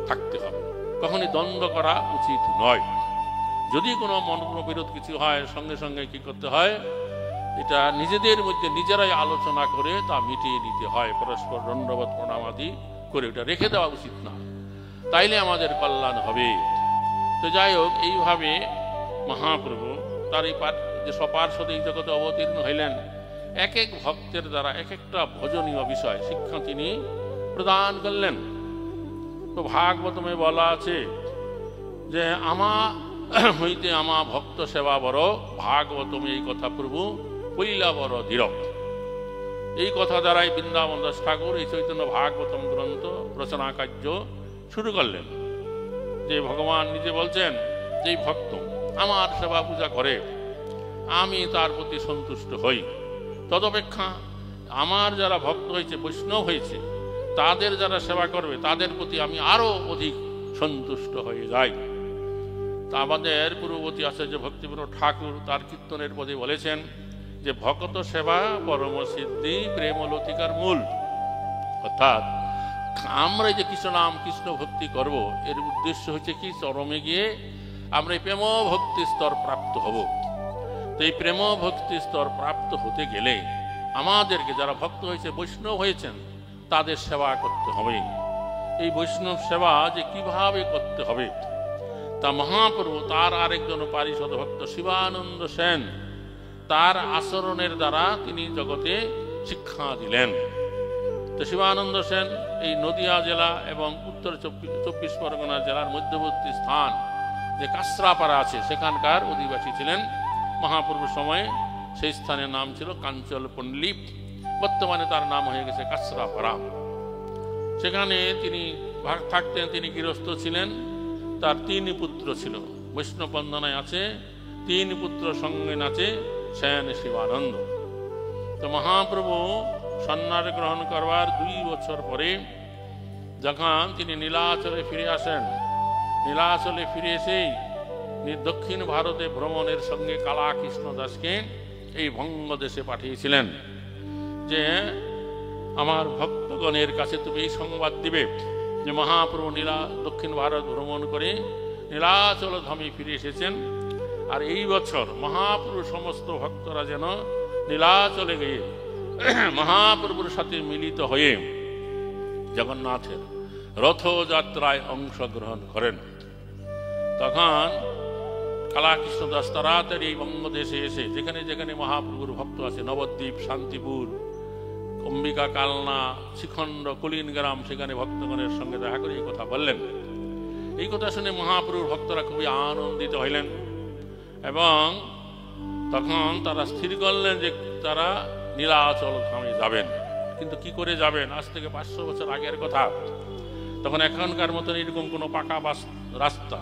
থাকতে হবে, কখনই দ্বন্দ্ব করা উচিত নয়। যদি কোনো মনোবিরোধ কিছু হয়, সঙ্গে সঙ্গে কি করতে হয়, এটা নিজেদের মধ্যে নিজেরাই আলোচনা করে তা মিটিয়ে নিতে হয়, পরস্পর দণ্ডবত প্রণাম আদি করে ওটা রেখে দেওয়া উচিত না, তাইলে আমাদের কল্যাণ হবে। তো যাই হোক, এইভাবে মহাপ্রভু তার এই যে সপার্শ্বদ এই জগতে অবতীর্ণ হইলেন, এক এক ভক্তের দ্বারা এক একটা ভজনীয় বিষয় শিক্ষা তিনি প্রদান করলেন। তো ভাগবতমে বলা আছে যে আমা হইতে আমা ভক্ত সেবা বড়, ভাগবতমে এই কথা প্রভু পইলা বড় ধীর। এই কথা দ্বারাই বৃন্দাবন দাস ঠাকুর এই চৈতন্য ভাগবতম গ্রন্থ রচনা কার্য শুরু করলেন। যে ভগবান নিজে বলছেন, যেই ভক্ত আমার সেবা পূজা করে আমি তার প্রতি সন্তুষ্ট হই, তদপেক্ষা আমার যারা ভক্ত হয়েছে, বৈষ্ণব হয়েছে, তাদের যারা সেবা করবে তাদের প্রতি আমি আরো অধিক সন্তুষ্ট হয়ে যাই। তা আমাদের পূর্ববর্তী আচার্য ভক্তিবিনোদ ঠাকুর তার কীর্তনের পদে বলেছেন যে ভক্ত সেবা পরম সিদ্ধি প্রেম লতিকার মূল। অর্থাৎ আমরা এই যে কৃষ্ণ নাম কৃষ্ণ ভক্তি করব, এর উদ্দেশ্য হচ্ছে কি, চরমে গিয়ে আমরা এই প্রেম ভক্তি স্তর প্রাপ্ত হব। তো এই প্রেম ভক্তি স্তর প্রাপ্ত হতে গেলে আমাদেরকে যারা ভক্ত হয়েছে, বৈষ্ণব হয়েছেন, তাদের সেবা করতে হবে। এই বৈষ্ণব সেবা যে কিভাবে করতে হবে তা মহাপ্রভু তার আরেকজন পারিষদ ভক্ত শিবানন্দ সেন তার আচরণের দ্বারা তিনি জগতে শিক্ষা দিলেন। তো শিবানন্দ সেন এই নদিয়া জেলা এবং উত্তর 24 পরগনা জেলার মধ্যবর্তী স্থান যে কাঁচরাপাড়া আছে, সেখানকার অধিবাসী ছিলেন। মহাপ্রভুর সময়ে সেই স্থানের নাম ছিল কাঞ্চল পল্লী, বর্তমানে তার নাম হয়ে গেছে কাঁচরাপাড়া। সেখানে তিনি থাকতেন, তিনি গৃহস্থ ছিলেন। তার 3 পুত্র ছিল, বৈষ্ণব বন্দনায় আছে 3 পুত্র সঙ্গে আছে সেন শিবানন্দ। তো মহাপ্রভু সন্ন্যাস গ্রহণ করবার 2 বছর পরে যখন তিনি নীলাচলে ফিরে আসেন, নীলাচলে ফিরে এসেই দক্ষিণ ভারতে ভ্রমণের সঙ্গে কালা কৃষ্ণ দাসকে এই বঙ্গদেশে পাঠিয়েছিলেন যে আমার ভক্তগণের কাছে তুমি এই সংবাদ দিবে যে মহাপ্রভু দক্ষিণ ভারত ভ্রমণ করে নীলাচল ধামে ফিরে এসেছেন। আর এই বছর মহাপ্রভু সমস্ত ভক্তরা যেন নীলাচলে গিয়ে মহাপ্রভুর সাথে মিলিত হয়ে জগন্নাথের রথযাত্রায় অংশগ্রহণ করেন। তখন কালাকৃষ্ণ দাস তাড়াতাড়ি এই বঙ্গদেশে এসে যেখানে যেখানে মহাপ্রভুর ভক্ত আছে, নবদ্বীপ, শান্তিপুর, অম্বিকা, কালনা, শিখণ্ড, কুলিনগ্রাম, সেখানে ভক্তগণের সঙ্গে দেখা করে এই কথা বললেন। এই কথা শুনে মহাপ্রভুর ভক্তরা খুবই আনন্দিত হইলেন এবং তখন তারা স্থির করলেন যে তারা নীলাচল ধামে যাবেন। কিন্তু কি করে যাবেন? আজ থেকে 500 বছর আগের কথা। তখন এখনকার মতন এরকম কোনো পাকা রাস্তা,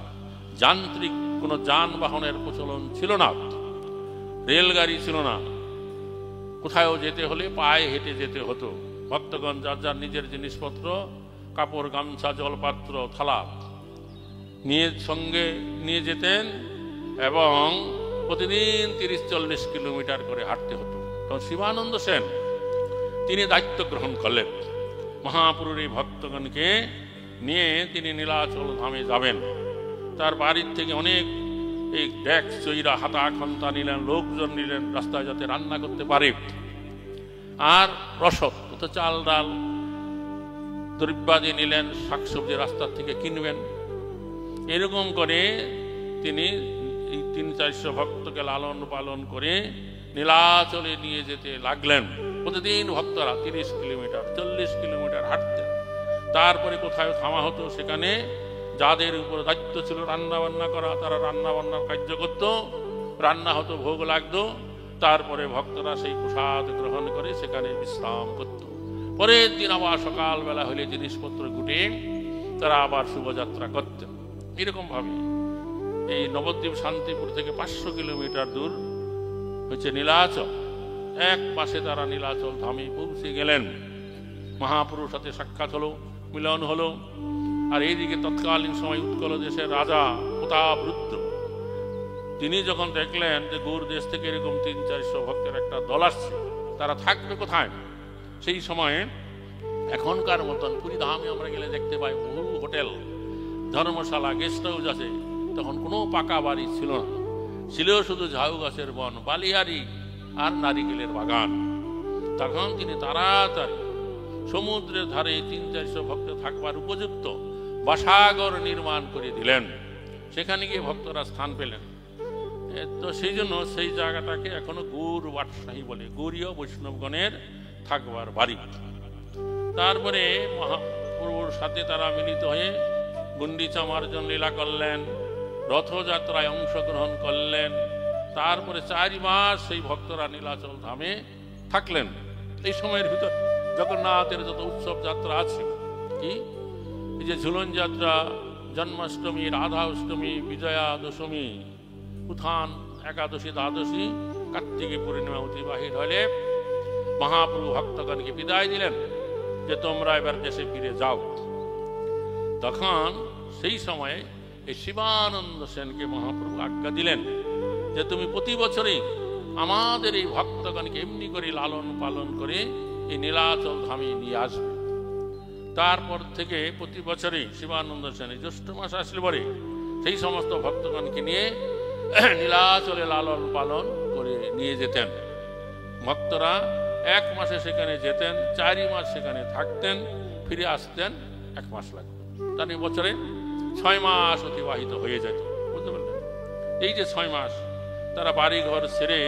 যান্ত্রিক কোনো যানবাহনের প্রচলন ছিল না, রেলগাড়ি ছিল না। কোথাও যেতে হলে পায়ে হেঁটে যেতে হতো। ভক্তগণ যার যার নিজের জিনিসপত্র, কাপড়, গামছা, জলপাত্র, থালা সঙ্গে নিয়ে যেতেন এবং প্রতিদিন 30-40 কিলোমিটার করে হাঁটতে হতো। তখন শিবানন্দ সেন তিনি দায়িত্ব গ্রহণ করলেন মহাপ্রভুর এই ভক্তগণকে নিয়ে তিনি নীলাচল ধামে যাবেন। তার বাড়ির থেকে অনেক এই ডেক্স চৈরা হাতা খন্তা নিলেন, লোকজন নিলেন রাস্তায় যাতে রান্না করতে পারে, আর রসদ তো চাল ডাল দ্রব্যাদি নিলেন, শাকসবজি রাস্তার থেকে কিনবেন। এরকম করে তিনি এই 300-400 ভক্তকে লালন পালন করে নীলাচলে নিয়ে যেতে লাগলেন। প্রতিদিন ভক্তরা 30 কিলোমিটার 40 কিলোমিটার হাঁটতেন। তারপরে কোথায় থামা হতো, সেখানে যাদের উপর দায়িত্ব ছিল রান্না বান্না করা, তারা রান্না বান্নার কার্য করত, রান্না হতো, ভোগ লাগতো। তারপরে ভক্তরা সেই প্রসাদ গ্রহণ করে সেখানে বিশ্রাম করত। পরের দিন আবার সকালবেলা হলে জিনিসপত্র গুটে তারা আবার শুভযাত্রা করতেন। এরকম ভাবে এই নবদ্বীপ শান্তিপুর থেকে 500 কিলোমিটার দূর হচ্ছে নীলাচল। 1 মাসে তারা নীলাচল ধামে পৌঁছে গেলেন। মহাপুরুষ সাথে সাক্ষাৎ হলো, মিলন হলো। আর এইদিকে তৎকালীন সময় উৎকল দেশের রাজা প্রতাপরুদ্র, তিনি যখন দেখলেন যে গৌর দেশ থেকে এরকম 300-400 ভক্তের একটা দল আসছে, তারা থাকবে কোথায়? সেই সময়ে এখনকার মতন পুরী ধামে আমরা গেলে দেখতে পাই বহু হোটেল, ধর্মশালা, গেস্ট হাউস আছে। তখন কোনো পাকা বাড়ি ছিল না, ছিল শুধু ঝাউ গাছের বন, বালিয়ারি আর নারিকেলের বাগান। তখন তিনি তাড়াতাড়ি সমুদ্রের ধারে 300-400 ভক্ত থাকবার উপযুক্ত বাসাগর নির্মাণ করে দিলেন। সেখানে গিয়ে ভক্তরা স্থান পেলেন। তো সেই জন্য সেই জায়গাটাকে এখনো গৌর বাদশাহী বলে, গৌরীয় বৈষ্ণবগণের থাকবার বাড়ি। তারপরে মহাপ্রভুর সাথে তারা মিলিত হয়ে গুন্ডিচা মার্জন লীলা করলেন, রথযাত্রায় অংশগ্রহণ করলেন। তারপরে 4 মাস সেই ভক্তরা নীলাচল ধামে থাকলেন। এই সময়ের ভিতর জগন্নাথের যত উৎসব যাত্রা আছে, কি এই যে ঝুলন যাত্রা, জন্মাষ্টমী, রাধা অষ্টমী, বিজয়া দশমী, উত্থান একাদশী, দ্বাদশী, কার্তিকী পূর্ণিমা অতিবাহিত হলে মহাপ্রভু ভক্তগণকে বিদায় দিলেন যে তোমরা এবার দেশে ফিরে যাও। তখন সেই সময়ে এই শিবানন্দ সেনকে মহাপ্রভু আজ্ঞা দিলেন যে তুমি প্রতি বছরই আমাদের এই ভক্তগণকে এমনি করে লালন পালন করে এই নীলাচল ধামে নিয়ে আসবে। তারপর থেকে প্রতি বছরই শিবানন্দ সেন জ্যৈষ্ঠ মাস আসলে পরে সেই সমস্ত ভক্তগণকে নিয়ে নীলাচলে লালন পালন করে নিয়ে যেতেন। ভক্তরা 1 মাসে সেখানে যেতেন, 4 মাস সেখানে থাকতেন, ফিরে আসতেন 1 মাস লাগতো। তার বছরে 6 মাস অতিবাহিত হয়ে যেত। বুঝতে পারলেন? এই যে 6 মাস তারা বাড়ি ঘর ছেড়ে,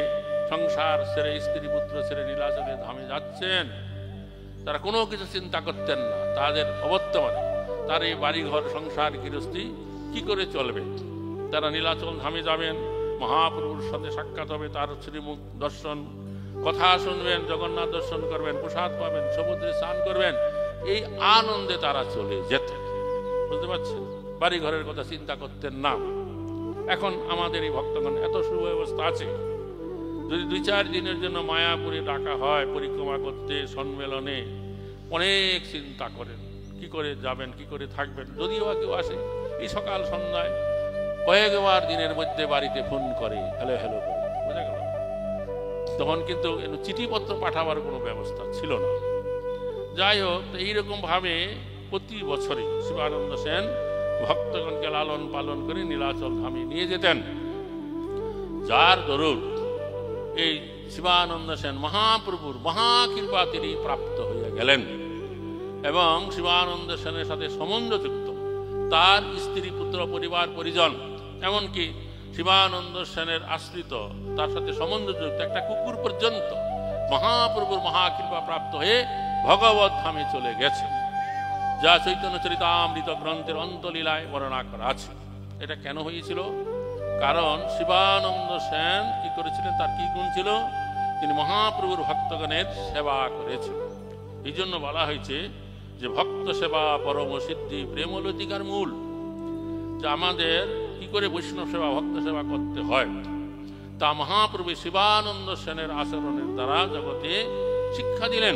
সংসার ছেড়ে, স্ত্রী পুত্র ছেড়ে নীলাচলে ধামে যাচ্ছেন, তারা কোনো কিছু চিন্তা করতেন না তাদের অবর্তমানে তার এই বাড়ি ঘর সংসার গৃহস্থী কি করে চলবে। তারা নীলাচল ধামে যাবেন, মহাপ্রভুর সাথে সাক্ষাৎ হবে, তার শ্রীমুখ দর্শন, কথা শুনবেন, জগন্নাথ দর্শন করবেন, প্রসাদ পাবেন, সমুদ্রে স্নান করবেন। এই আনন্দে তারা চলে যেতেন। বুঝতে পারছেন? বাড়ি ঘরের কথা চিন্তা করতেন না। এখন আমাদের এই ভক্তগণ এত সুব্যবস্থা আছে, যদি 2-4 দিনের জন্য মায়াপুরে ডাকা হয় পরিক্রমা করতে, সম্মেলনে, অনেক চিন্তা করেন কি করে যাবেন, কি করে থাকবেন। যদিও বা কেউ আসে, এই সকাল সন্ধ্যায় কয়েকবার দিনের মধ্যে বাড়িতে ফোন করে, হ্যালো হ্যালো করে, বুঝা গেল। তখন কিন্তু চিঠিপত্র পাঠাবার কোনো ব্যবস্থা ছিল না। যাই হোক, এইরকম ভাবে প্রতি বছরই শিবানন্দ সেন ভক্তগণকে লালন পালন করে নীলাচল ধামে নিয়ে যেতেন। যার দরুন এই শিবানন্দ সেন মহাপ্রভুর মহাকৃপা তিনি প্রাপ্ত হয়ে গেলেন এবং শিবানন্দ সেনের সাথে সম্বন্ধযুক্ত তার স্ত্রী, পুত্র, পরিবার, পরিজন, এমনকি শিবানন্দ সেনের আশ্রিত তার সাথে সম্বন্ধযুক্ত একটা কুকুর পর্যন্ত মহাপ্রভুর মহাকৃপা প্রাপ্ত হয়ে ভগবত ধামে চলে গেছে, যা চৈতন্য চরিতামৃত গ্রন্থের অন্তলীলায় বর্ণনা করা আছে। এটা কেন হয়েছিল? কারণ শিবানন্দ সেন কি করেছিলেন, তার কি গুণ ছিল? তিনি মহাপ্রভুর ভক্তগণের সেবা করেছেন। এই জন্য বলা হয়েছে যে ভক্ত সেবা পরম সিদ্ধি প্রেমলতিকার মূল। যে আমাদের কি করে বৈষ্ণব সেবা, ভক্ত সেবা করতে হয় তা মহাপ্রভু শিবানন্দ সেনের আচরণের দ্বারা জগতে শিক্ষা দিলেন।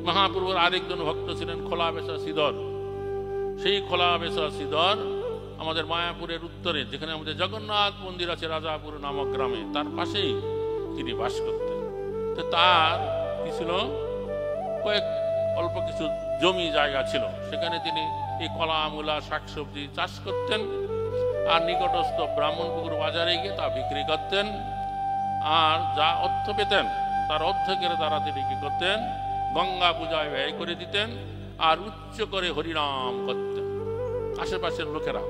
মহাপ্রভুর আরেকজন ভক্ত ছিলেন খোলা বেচা শ্রীধর। সেই খোলা বেচা শ্রীধর আমাদের মায়াপুরের উত্তরে, যেখানে আমাদের জগন্নাথ মন্দির আছে রাজাপুর নামক গ্রামে, তার পাশেই তিনি বাস করতেন। তো তার কি ছিল, অল্প কিছু জমি জায়গা ছিল, সেখানে তিনি এই কলা মূলা শাকসবজি চাষ করতেন, আর নিকটস্থ ব্রাহ্মণপুকুর বাজারে গিয়ে তা বিক্রি করতেন, আর যা অর্থ পেতেন তার অর্ধেকের দ্বারা তিনি কি করতেন, গঙ্গা পূজায় ব্যয় করে দিতেন, আর উচ্চ করে হরিনাম করতেন। আশেপাশের লোকেরা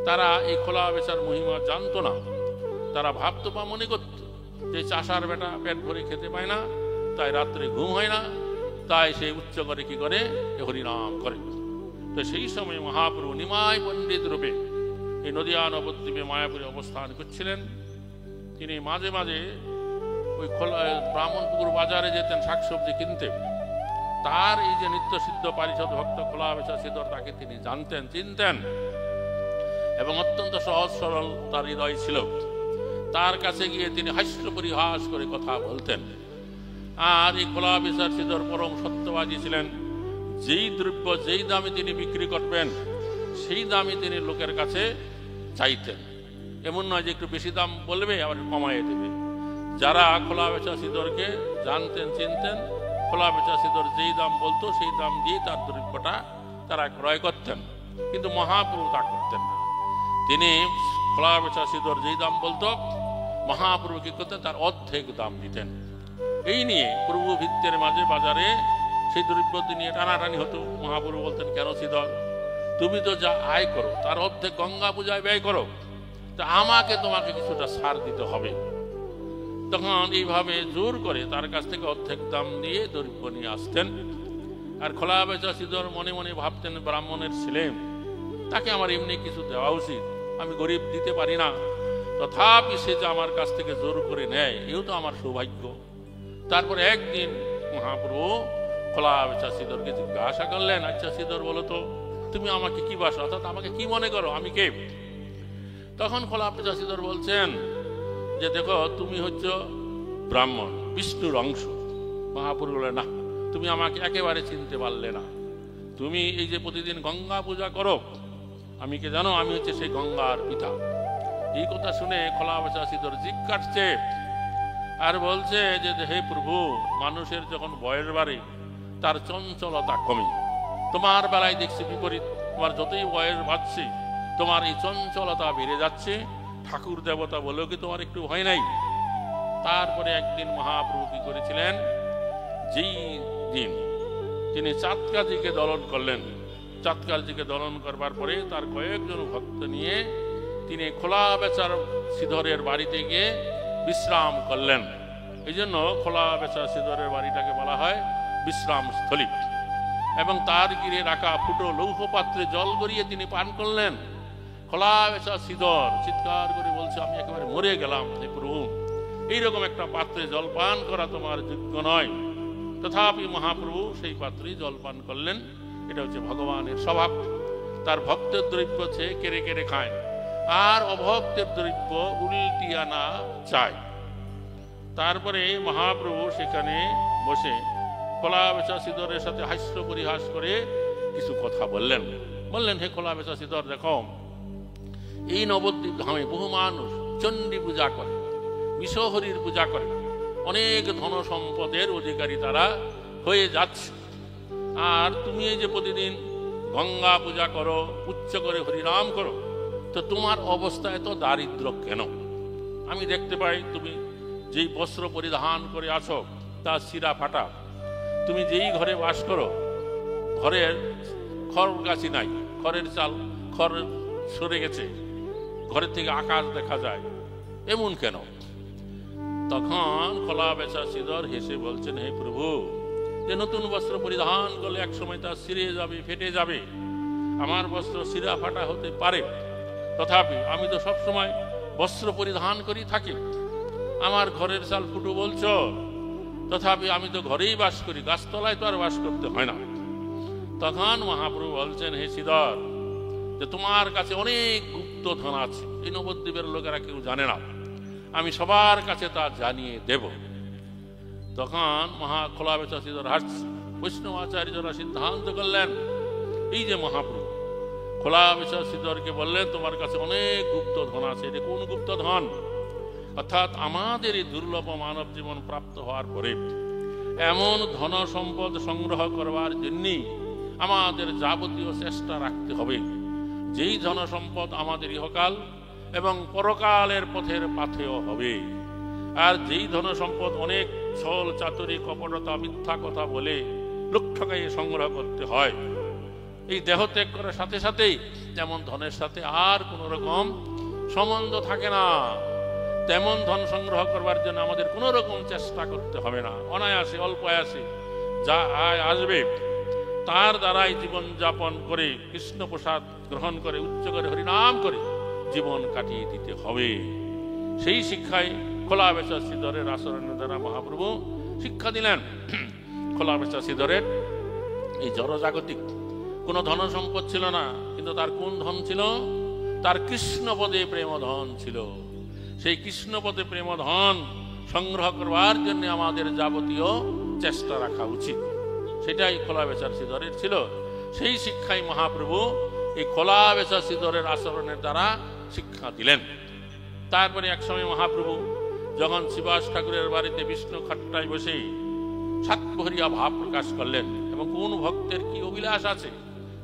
তারা এই খোলা বেচার মহিমা জানতো না, তারা ভাবতো বা মনে করত যে চাষার বেটা পেট ভরে খেতে পায় না, তাই রাত্রে ঘুম হয় না, তাই সে উচ্চ করে কি করে হরিনাম করে। তো সেই সময় মহাপ্রভু নিমাই পণ্ডিত রূপে এই নদিয়া নবদ্বীপে মায়াপুরে অবস্থান করছিলেন। তিনি মাঝে মাঝে ওই ব্রাহ্মণপুকুর বাজারে যেতেন শাকসবজি কিনতে। তার এই যে নিত্য সিদ্ধ পারিষদ ভক্ত খোলা বেচা শ্রীধর, তাকে তিনি জানতেন, চিনতেন, এবং অত্যন্ত সহজ সরল তার হৃদয় ছিল। তার কাছে গিয়ে তিনি হাস্য পরিহাস করে কথা বলতেন। আর এই খোলা বেচার শ্রীধর পরম সত্যবাদী ছিলেন। যেই দ্রব্য যেই দামে তিনি বিক্রি করবেন সেই দামে তিনি লোকের কাছে চাইতেন। এমন নয় যে একটু বেশি দাম বলবে আবার কমাইয়ে দেবে। যারা খোলা বেচা শ্রীধরকে জানতেন, চিনতেন, খোলা বেচা শ্রীধর যেই দাম বলতো সেই দাম দিয়ে তার দ্রব্যটা তারা ক্রয় করতেন। কিন্তু মহাপ্রভু তা করতেন না। তিনি খোলা বেচা শ্রীধর যেই দাম বলতো, মহাপ্রভু কি করতেন, তার অর্ধেক দাম দিতেন। এই নিয়ে প্রভু ভিত্তের মাঝে বাজারে সেই দ্রব্য নিয়ে টানাটানি হতো। মহাপ্রভু বলতেন, কেন শ্রীধর, তুমি তো যা আয় করো তার অর্ধেক গঙ্গা পূজায় ব্যয় করো, তা আমাকে তোমাকে কিছুটা ছাড় দিতে হবে। তখন এইভাবে জোর করে তার কাছ থেকে অর্ধেক দাম দিয়ে দ্রব্য নিয়ে আসতেন। আর খোলা বেচা শ্রীধর মনে মনে ভাবতেন, ব্রাহ্মণের ছেলে, তাকে আমার এমনি কিছু দেওয়া উচিত, আমি গরিব দিতে পারি না, তথাপি সে যে আমার কাছ থেকে জোর করে নেয়, এও তো আমার সৌভাগ্য। তারপরে একদিন মহাপ্রভু খোলা বেচা শ্রীধরকে জিজ্ঞাসা করলেন, আচ্ছা শ্রীধর, বলো তো তুমি আমাকে কি বাসো, অর্থাৎ আমাকে কি মনে করো, আমি কে? তখন খোলা বেচা শ্রীধর বলছেন যে, দেখো তুমি হচ্ছ ব্রাহ্মণ, বিষ্ণুর অংশ। মহাপ্রভু বললেন, না, তুমি আমাকে একেবারে চিনতে পারলে না। তুমি এই যে প্রতিদিন গঙ্গা পূজা করো, আমি কে জানো? আমি হচ্ছে সেই গঙ্গার পিতা। এই কথা শুনে খোলা বেচা শ্রীধর জিভ কাটছে আর বলছে যে, হে প্রভু, মানুষের যখন বয়স বাড়ে তার চঞ্চলতা কমে, তোমার বেলায় দেখছি বিপরীত। তোমার যতই বয়স বাড়ছে তোমার এই চঞ্চলতা বেড়ে যাচ্ছে। ঠাকুর দেবতা বলেও কি তোমার একটু ভয় নাই? তারপরে একদিন মহাপ্রভু কি করেছিলেন, যেই দিন তিনি চাঁদকাজিকে দলন করলেন, চাঁদকাজিকে দলন করবার পরে তার কয়েকজন ভক্ত নিয়ে তিনি খোলা বেচার শ্রীধরের বাড়িতে গিয়ে বিশ্রাম করলেন। এই জন্য খোলা বেচা শ্রীধরের বাড়িটাকে বলা হয় বিশ্রাম স্থলী। এবং তার গিরে রাখা ফুটো লৌহ পাত্রে জল গড়িয়ে তিনি পান করলেন। খোলা বেচা শ্রীধর চিৎকার করে বলছে, আমি একেবারে মরে গেলাম, হে প্রভু, এইরকম একটা পাত্রে জল পান করা তোমার যোগ্য নয়। তথাপি মহাপ্রভু সেই পাত্রে জল পান করলেন। এটা হচ্ছে ভগবানের স্বভাব। তার ভক্তের দ্রব্য সে কেড়ে কেড়ে খায়, আর অভক্তের দ্রব্য উল্টিয়ে আনা চায়। তারপরে মহাপ্রভু সেখানে বসে খোলা বেচা শ্রীধরের সাথে হাস্য পরিহাস করে কিছু কথা বললেন। হে খোলা বেচা শ্রীধর, দেখো, এই নবদ্বীপ ধামে বহু মানুষ চণ্ডী পূজা করে, বিশ্বহরির পূজা করে, অনেক ধন সম্পদের অধিকারী তারা হয়ে যাচ্ছে। আর তুমি এই যে প্রতিদিন গঙ্গা পূজা করো, উচ্চ করে হরিনাম করো, তো তোমার অবস্থা এত দারিদ্র কেন? আমি দেখতে পাই তুমি যেই বস্ত্র পরিধান করে আছো তা শিরা ফাটা। তুমি যেই ঘরে বাস করো, ঘরের খড় গাছি নাই, খড়ের চাল, খড় সরে গেছে, ঘরের থেকে আকাশ দেখা যায়, এমন কেন? তখন খোলা বেচা শ্রীধর হেসে বলছেন, হে প্রভু, যে নতুন বস্ত্র পরিধান করলে একসময় তা ছিঁড়ে যাবে, ফেটে যাবে। আমার বস্ত্র শিরা ফাটা হতে পারে, তথাপি আমি তো সবসময় বস্ত্র পরিধান করি থাকি। আমার ঘরের চাল ফুটো বলছো, তথাপি আমি তো ঘরেই বাস করি, গাছতলায় তো আর বাস করতে হয় না। তখন মহাপ্রভু বলছেন, হে শ্রীধর, যে তোমার কাছে অনেক গুপ্ত ধন আছে, এই নবদ্বীপের লোকেরা কেউ জানে না, আমি সবার কাছে তা জানিয়ে দেব। তখন খোলা বেচা শ্রীধর হাসছে। বৈষ্ণব আচার্যরা সিদ্ধান্ত করলেন, এই যে মহাপ্রভু খোলা বেচা শ্রীধরকে বললেন, তোমার কাছে অনেক গুপ্ত ধন আছে, এটা কোন গুপ্ত ধন? অর্থাৎ আমাদের এই দুর্লভ মানব জীবন প্রাপ্ত হওয়ার পরে এমন ধন সম্পদ সংগ্রহ করবার জন্যই আমাদের যাবতীয় চেষ্টা রাখতে হবে যেই ধন সম্পদ আমাদের ইহকাল এবং পরকালের পথের পাথেয় হবে। আর যেই ধন সম্পদ অনেক ছল চাতুরি কপটতা মিথ্যা কথা বলে লোক ঠকাইয়ে সংগ্রহ করতে হয়, এই দেহ ত্যাগ করার সাথে সাথেই যেমন ধনের সাথে আর কোনো রকম সম্বন্ধ থাকে না, তেমন ধন সংগ্রহ করবার জন্য আমাদের কোনো রকম চেষ্টা করতে হবে না। অনায়াসে অল্প আয়াসে যা আয় আসবে তার দ্বারাই জীবন যাপন করে কৃষ্ণ প্রসাদ গ্রহণ করে উচ্চ করে হরিনাম করে জীবন কাটিয়ে দিতে হবে। সেই শিক্ষায় খোলা বেচা শ্রীধরের আচরণের দ্বারা মহাপ্রভু শিক্ষা দিলেন। খোলা বেচা শ্রীধরের এই জড়জাগতিক কোনো ধন সম্পদ ছিল না, কিন্তু তার কোন ধন ছিল? তার কৃষ্ণপদে প্রেম ধন ছিল। সেই কৃষ্ণপদে প্রেম ধন সংগ্রহ করবার জন্য আমাদের যাবতীয় চেষ্টা রাখা উচিত। সেটাই খোলা বেচার শ্রীধরের ছিল। সেই শিক্ষাই মহাপ্রভু এই খোলা বেচা শ্রীধরের আচরণের দ্বারা শিক্ষা দিলেন। তারপরে একসময় মহাপ্রভু যখন শ্রীবাস ঠাকুরের বাড়িতে বিষ্ণু খাট্টায় বসে সাতভরিয়া ভাব প্রকাশ করলেন এবং কোন ভক্তের কি অভিলাষ আছে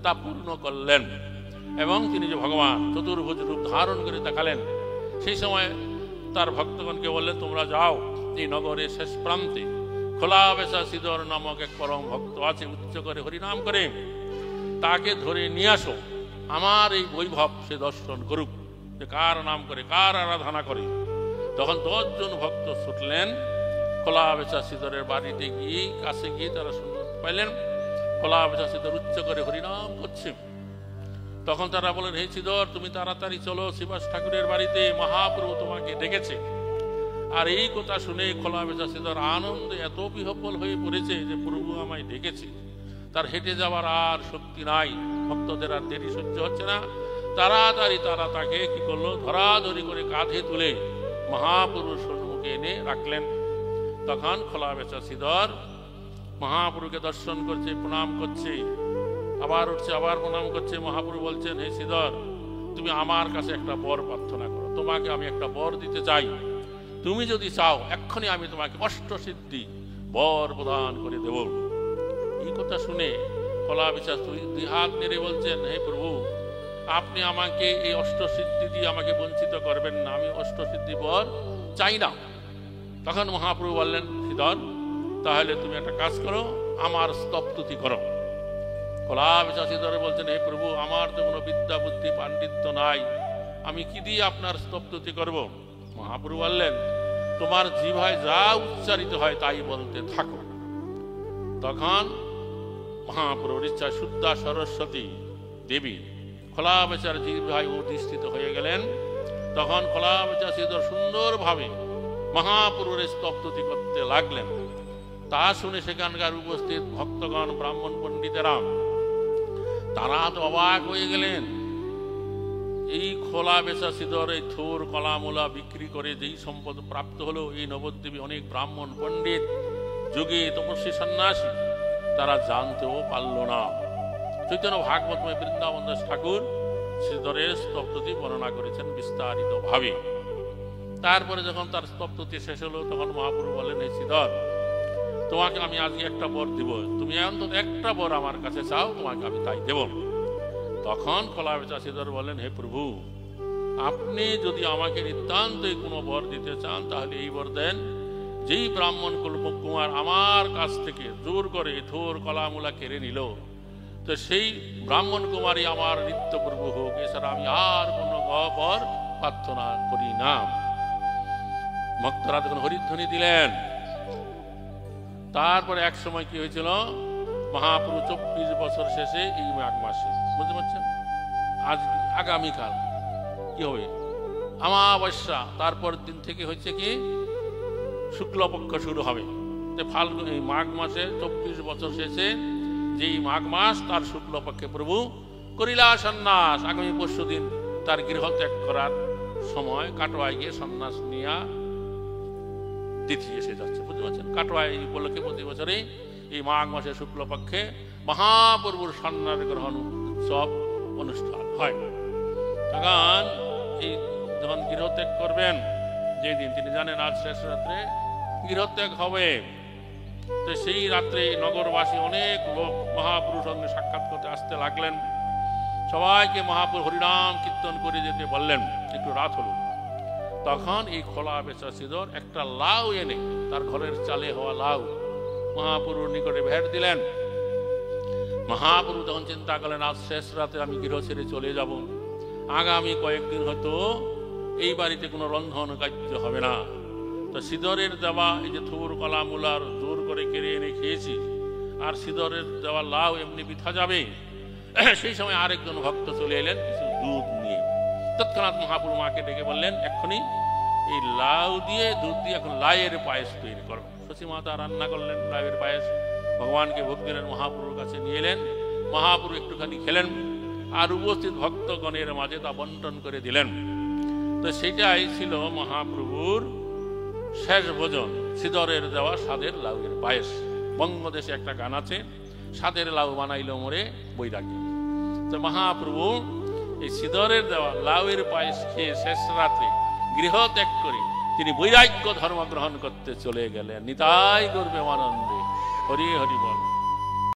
তা পূর্ণ করলেন, এবং তিনি যে ভগবান চতুর্ভুজ রূপ ধারণ করে দেখালেন, সেই সময় তার ভক্তগণকে বললেন, তোমরা যাও এই নগরের শেষ প্রান্তে খোলা বেচা শ্রীধর নামক এক পরম ভক্ত আছে, উচ্চ করে হরিনাম করে, তাকে ধরে নিয়ে আসো, আমার এই বৈভব সে দর্শন করুক, যে কার নাম করে কার আরাধনা করে। তখন 10 জন ভক্ত ছুটলেন খোলা বেচা শ্রীধরের বাড়িতে গিয়ে, কাছে গিয়ে তারা শুনতে পাইলেন খোলা বেচা শ্রীধর উচ্চ করে হরিনাম করছে। তখন তারা বলেন, হে শ্রীধর, তুমি তাড়াতাড়ি চলো, শ্রীবাস ঠাকুরের বাড়িতে মহাপ্রভু তোমাকে ডেকেছে। আর এই কথা শুনে খোলা বেচা শ্রীধর আনন্দে এত বিহ্বল হয়ে পড়েছে যে প্রভু আমায় ডেকেছে, তার হেঁটে যাওয়ার আর শক্তি নাই, ভক্তদের আর দেরি সহ্য হচ্ছে না। তাড়াতাড়ি তারা তাকে কি করলো, ধরাধরি করে কাঁধে তুলে মহাপুরুষ সম্মুখে এনে রাখলেন। তখন খোলা বেচা শ্রীধর মহাপুরুষকে দর্শন করছে, প্রণাম করছে, আবার উঠছে, আবার প্রণাম করছে। মহাপ্রভু বলছেন, হে শ্রীধর, তুমি আমার কাছে একটা বর প্রার্থনা করো, তোমাকে আমি একটা বর দিতে চাই, তুমি যদি চাও এক্ষুনি আমি তোমাকে অষ্টসিদ্ধি বর প্রদান করে দেব। এই কথা শুনে খোলা বেচা দুই হাত নেড়ে বলছেন, হে প্রভু, আপনি আমাকে এই অষ্টসিদ্ধি দিয়ে আমাকে বঞ্চিত করবেন না, আমি অষ্টসিদ্ধি বর চাই না। তখন মহাপ্রভু বললেন, শ্রীধর, তাহলে তুমি একটা কাজ করো, আমার স্তবস্তুতি করো। খোলা বেচা শ্রীধর বলছেন, হে প্রভু, আমার তো কোনো বিদ্যা বুদ্ধি পাণ্ডিত্য নাই, আমি কি দিয়ে আপনার স্তবস্তুতি করব? মহাপ্রভু বললেন, তোমার জিহ্বায় যা উচ্চারিত হয় তাই বলতে থাকো। তখন মহাপ্রভুর ইচ্ছা শুদ্ধা সরস্বতী দেবী খোলা বেচার জিহ্বায় অধিষ্ঠিত হয়ে গেলেন। তখন খোলা বেচা শ্রীধর সুন্দরভাবে মহাপ্রভুর স্তবস্তুতি করতে লাগলেন। তা শুনে সেখানকার উপস্থিত ভক্তগণ, ব্রাহ্মণ পণ্ডিতেরা, তারা তো অবাক হয়ে গেলেন। এই খোলা বেচা শ্রীধর এই থোর কলামূলা বিক্রি করে যেই সম্পদ প্রাপ্ত হলো, এই নবদ্বীপে অনেক ব্রাহ্মণ পণ্ডিত, যোগী, তপস্বী, সন্ন্যাসী, তারা জানতেও পারল না। চৈতন্য ভাগবতময় বৃন্দাবন দাস ঠাকুর শ্রীধরের স্তবস্তুতি বর্ণনা করেছেন বিস্তারিত ভাবে। তারপরে যখন তার স্তবস্তুতি শেষ হলো, তখন মহাপ্রভু বললেন, হে শ্রীধর, তোমাকে আমি আজকে একটা বর দিব, তুমি অন্তত একটা বর আমার কাছে চাও, তোমাকে আমি তাই দেব। তখন খোলা বেচা শ্রীধর বলেন, হে প্রভু, আপনি যদি আমাকে নিতান্তই কোনো বর দিতে চান তাহলে এই বর দেন, যেই ব্রাহ্মণ কুমার আমার কাছ থেকে জোর করে থোর কলামূলা কেড়ে নিল, তো সেই ব্রাহ্মণ কুমারই আমার নিত্য প্রভু হোক, এছাড়া আমি আর কোনো বর প্রার্থনা করি না। ভক্তরা তখন হরিধ্বনি দিলেন। তারপরে এক সময় কি হয়েছিল, মহাপ্রভু 24 বছর শেষে এই মাঘ মাসে, বুঝতে পারছেন, আজ আগামীকাল কি হবে, অমাবস্যা, তারপর দিন থেকে হচ্ছে কি শুক্লপক্ষ শুরু হবে। ফাল্গুন, এই মাঘ মাসে 24 বছর শেষে যেই মাঘ মাস, তার শুক্লপক্ষে প্রভু করিলা সন্ন্যাস। আগামী পরশু দিন তার গৃহ ত্যাগ করার সময় কাটোয়ায় গিয়ে সন্ন্যাস নিয়া তিথি এসে যাচ্ছে, বুঝতে পারছেন। কাটোয়ায় উপলক্ষে প্রতি বছরে এই মাঘ মাসের শুক্লপক্ষে মহাপ্রভুর সন্ন্যাস গ্রহণ উৎসব অনুষ্ঠান হয়। তখন এই যখন গৃহত্যাগ করবেন, যেদিন তিনি জানেন আজ শেষ রাত্রে গৃহত্যাগ হবে, তো সেই রাত্রে নগরবাসী অনেক লোক মহাপুরুষ সঙ্গে সাক্ষাৎ করতে আসতে লাগলেন। সবাইকে মহাপুরুষ হরিনাম কীর্তন করে যেতে বললেন। একটু রাত হলো, তখন এই খোলা বেচা সিদর একটা লাউ এনে, তার ঘরের চালে হওয়া লাউ, মহাপুরুর নিকটে ভেট দিলেন। মহাপুরু তখন চিন্তা করলেন, আজ শেষ রাতে আমি গৃহ ছেড়ে চলে যাব, আগামী কয়েকদিন হয়তো এই বাড়িতে কোনো রন্ধন কার্য হবে না। তো সিদরের দেওয়া এই যে থুর কলা মূলার জোর করে কেড়ে এনে খেয়েছি, আর সিদরের দেওয়া লাউ এমনি বৃথা যাবে। সেই সময় আরেকজন ভক্ত চলে এলেন কিছু দুধ নিয়ে। তৎক্ষণাৎ মহাপুরু মাকে ডেকে বললেন, এক্ষুনি এই লাউ দিয়ে দুধ দিয়ে এখন লাউয়ের পায়েস তৈরি করো। শচী মাতা রান্না করলেন লাউয়ের পায়েস, ভগবানকে ভোগ দিলেন, মহাপুরুর কাছে নিয়ে এলেন। মহাপুরু একটুখানি খেলেন আর উপস্থিত ভক্তগণের মাঝে তা বন্টন করে দিলেন। তো সেটাই ছিল মহাপ্রভুর শেষ ভোজন, সিদরের দেওয়া স্বাদের লাউয়ের পায়েস। বঙ্গদেশে একটা গান আছে, স্বাদের লাউ বানাইল মোরে বৈরাগী। তো মহাপ্রভু এই সিদরের দেওয়া লাউয়ের পায়েস খেয়ে শেষ রাত্রে গৃহ ত্যাগ করে তিনি বৈরাগ্য ধর্ম গ্রহণ করতে চলে গেলেন। নিতাই গর্বে আনন্দে হরি হরি বল।